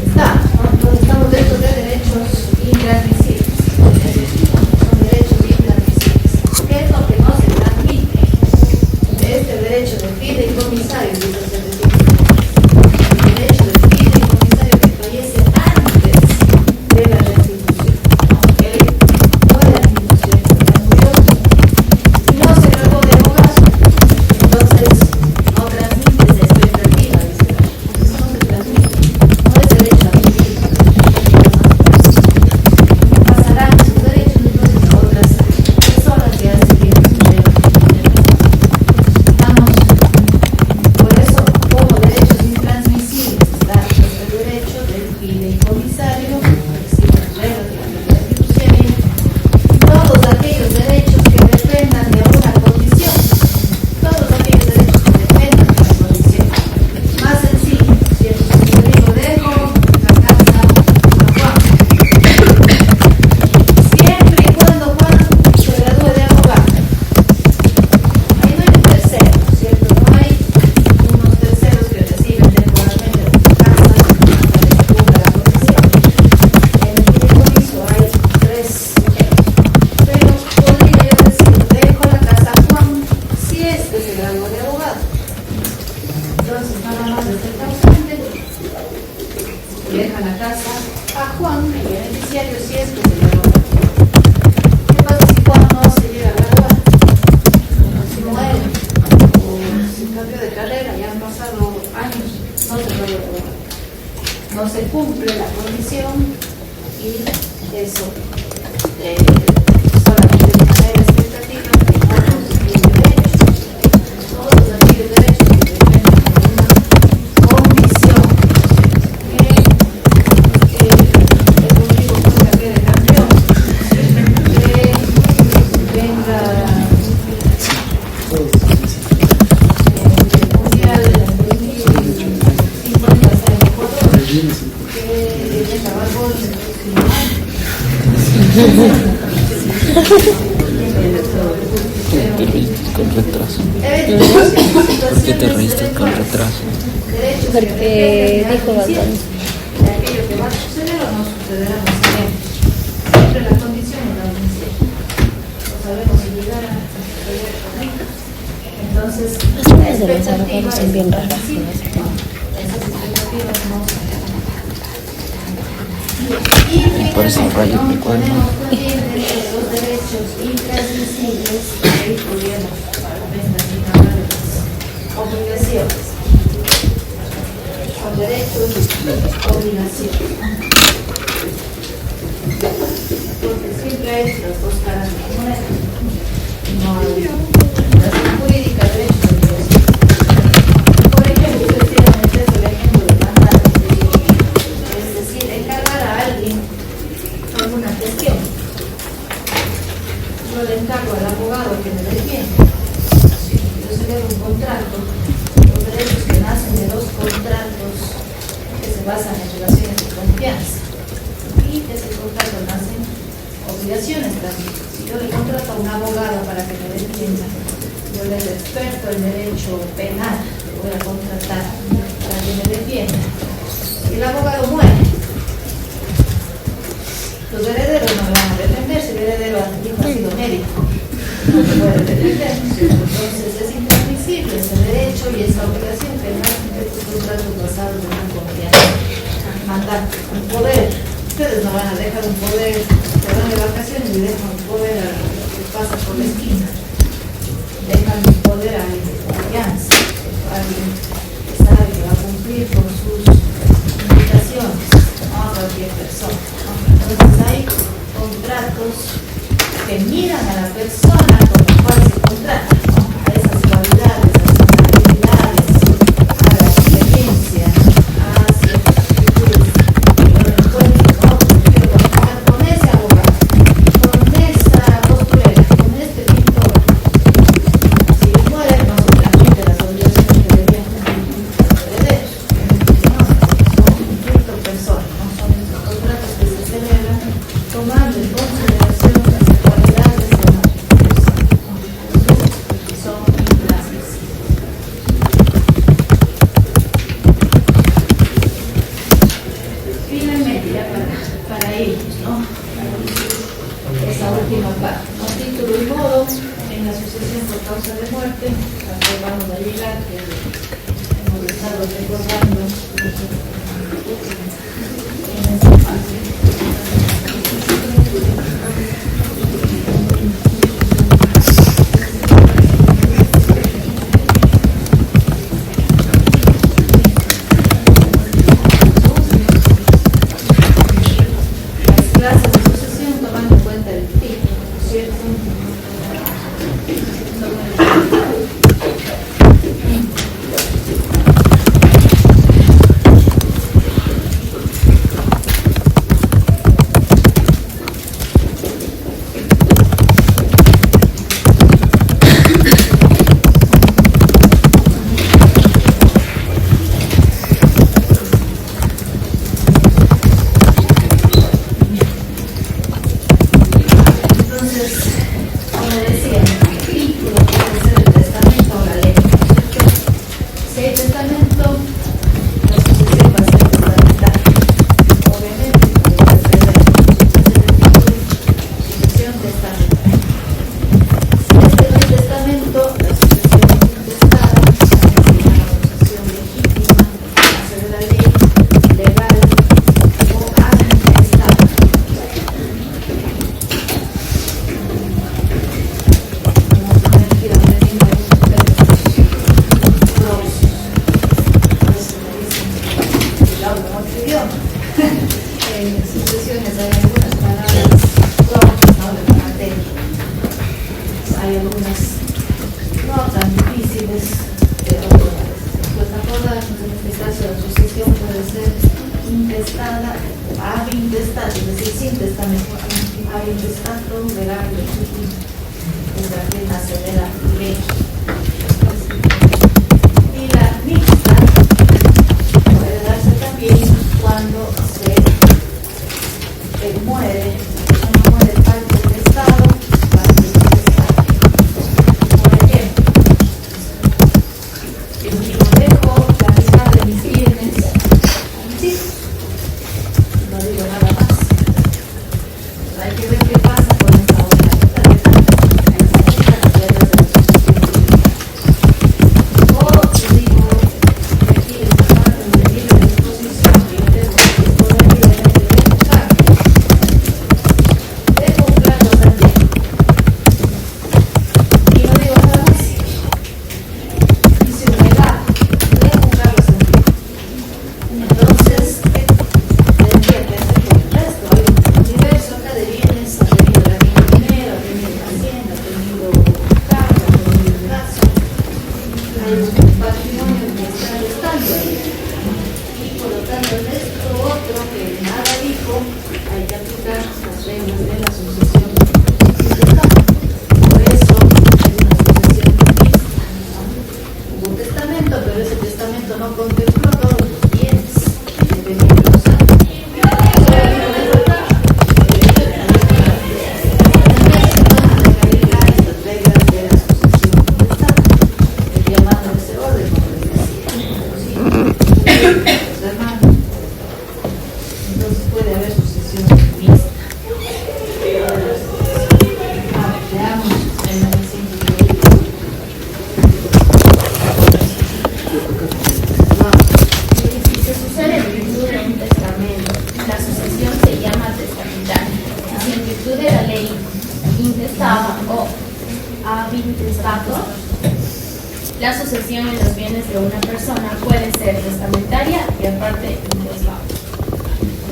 Está, ¿no? Entonces estamos dentro de derechos intransmisibles. Son derechos intransmisibles. ¿Qué es lo que no se transmite? Este derecho de fideicomisario, dice el 700. El derecho de fideicomisario que fallece antes de la restitución. Él fue la restitución, ya murió, y no se graduó de abogado, entonces no transmite esa expectativa, dice. No se transmite, no es derecho adquirido. Pasarán sus derechos entonces a otras personas que hacen bien su derecho. Estamos, por eso, como derechos intransmisibles, está el derecho del fideicomisario, que exige las reglas de la propiedad fiduciaria, y todos aquellos derechos que dependan de una condición, todos aquellos derechos que dependan de una condición. Más sencillo, ¿cierto? Si yo digo, dejo la casa a Juan, siempre y cuando Juan se gradúe de abogado. Ahí no hay un tercero, ¿cierto? No hay unos terceros que reciben temporalmente la casa hasta que se cumpla la condición. En el fideicomiso hay tres ejemplos. Pero podría yo decir, dejo la casa a Juan si es que se graduó de abogado. Entonces, nada más desde el causante, deja la casa a Juan, el beneficiario, si es que se graduó de abogado. ¿Qué pasa si Juan no se llega a graduar? Si muere o si cambió de carrera, ya han pasado años, no se graduó de abogado. No se cumple la condición y eso solamente de manera expectativa no se tiene derecho. Todos aquellos derechos que dependen de una condición que el motivo nunca quede campeón, que venga el mundial del 2050 sea en Ecuador, que venga Barbón el próximo año. Te reíste con retraso. ¿Por qué te reíste con retraso? Derechos mujer que dijo Baltón. De aquello que va a suceder o no sucederá, no sabemos. Siempre la condición es la omisión. No sabemos si llegar a suceder con ellos. Entonces, la expectativa son bien raras. esas expectativas no se Me parece un rayo por cual, ¿no? los derechos intransmisibles que incluyeron obligaciones. Con derechos, obligaciones. Porque siempre hay las dos caras de la moneda. No hay relación jurídica, derechos y obligaciones. Por ejemplo, ustedes tienen el ejemplo de mandar, es decir, encargar a alguien alguna gestión. Yo le encargo al abogado que me defienda. Yo celebro un contrato, los derechos que nacen de los contratos que se basan en relaciones de confianza. Y de ese contrato nacen obligaciones también. Si yo le contrato a un abogado para que me defienda, yo le soy experto en derecho penal, le voy a contratar para que me defienda. Y el abogado muere. Los herederos no me van a defender si el heredero ha sido médico. No se puede defender. Entonces es intransmisible ese derecho y esa obligación que nacen de estos contratos basados en la confianza. Mandar un poder. Ustedes no van a dejar un poder, se van de vacaciones y dejan un poder a lo que pasa por la esquina. Dejan un poder a alguien de confianza, a alguien que sabe que va a cumplir con sus invitaciones, no a cualquier persona. Entonces hay contratos que miran a la persona con la cual se contrata, ¿no? A esas cualidades, a esas habilidades, a la experiencia, a ciertas actitudes. Yo me encuentro, ¿no? Porque quiero contratar con ese abogado, con esta costurera, con este pintor. Si yo muero, no se transmite las obligaciones que debían cumplir los herederos. No, son conflicto personas, no son esos contratos que se celebran tomando en consideración las cualidades de la persona, que son intransmisibles. Finalmente, ya para irnos, ¿no? Esa última parte, ¿no? Título y modo en la sucesión por causa de muerte, a que vamos a llegar, que hemos estado recordando en esta parte. Las clases de sucesión tomando en cuenta el tipo, ¿cierto? Entonces, como decía, el título puede ser el testamento o la ley, ¿cierto? Si hay testamento, la sucesión va a ser testamentaria. Obviamente, puede ser el título, sucesión testamentaria. Si este no hay testamento, la sucesión es intestada, es una sucesión legítima, base de la ley, legal o intestada. En sucesiones hay algunas palabras propias, ¿no? De la materia. Hay algunas no tan difíciles, pero pues acordarnos en este caso la sucesión puede ser intestada, ab intestada, es decir, sin testamento, ab intestato, legal, legítimo, es la que nace de la ley. Y la mixta puede darse también cuando se muere, no muere parte del Estado, parte del Estado. Por ejemplo, yo dejo la mitad de mis bienes reglas de la sucesión mixta. Por eso es una sucesión mixta. Hubo un testamento, pero ese testamento no contempló todos los bienes que tenían los años. Entonces puede haber sucesión mixta. Veamos en la siguiente. Si se sucede en virtud de un testamento, la sucesión se llama testamentaria. Si en virtud de la ley intestada o habintestato, la sucesión en los bienes de una persona puede ser testamentaria y aparte intestada.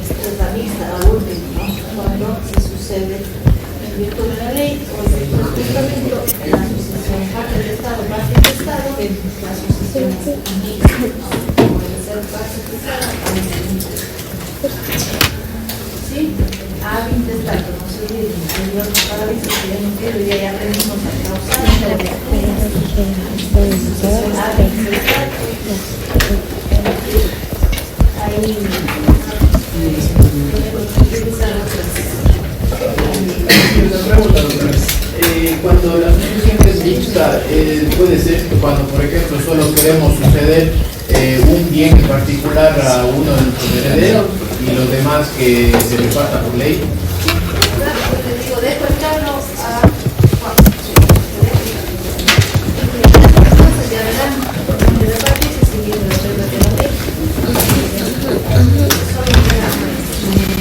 Esta es la mixta, la última, ¿no? Cuando se sucede en virtud de la ley o en virtud del testamento, la sucesión parte del Estado, parte del Estado, la sucesión es mixta, ¿no? Puede ser parte del Estado, parte del Estado. ¿Sí? Habintestato, no se olviden, el Dios nos paraliza, que ya no quiero, ya aprendimos a causar. Cuando la sucesión es mixta, puede ser que cuando, por ejemplo, solo queremos suceder un bien en particular a uno de nuestros herederos y los demás que se reparta por ley.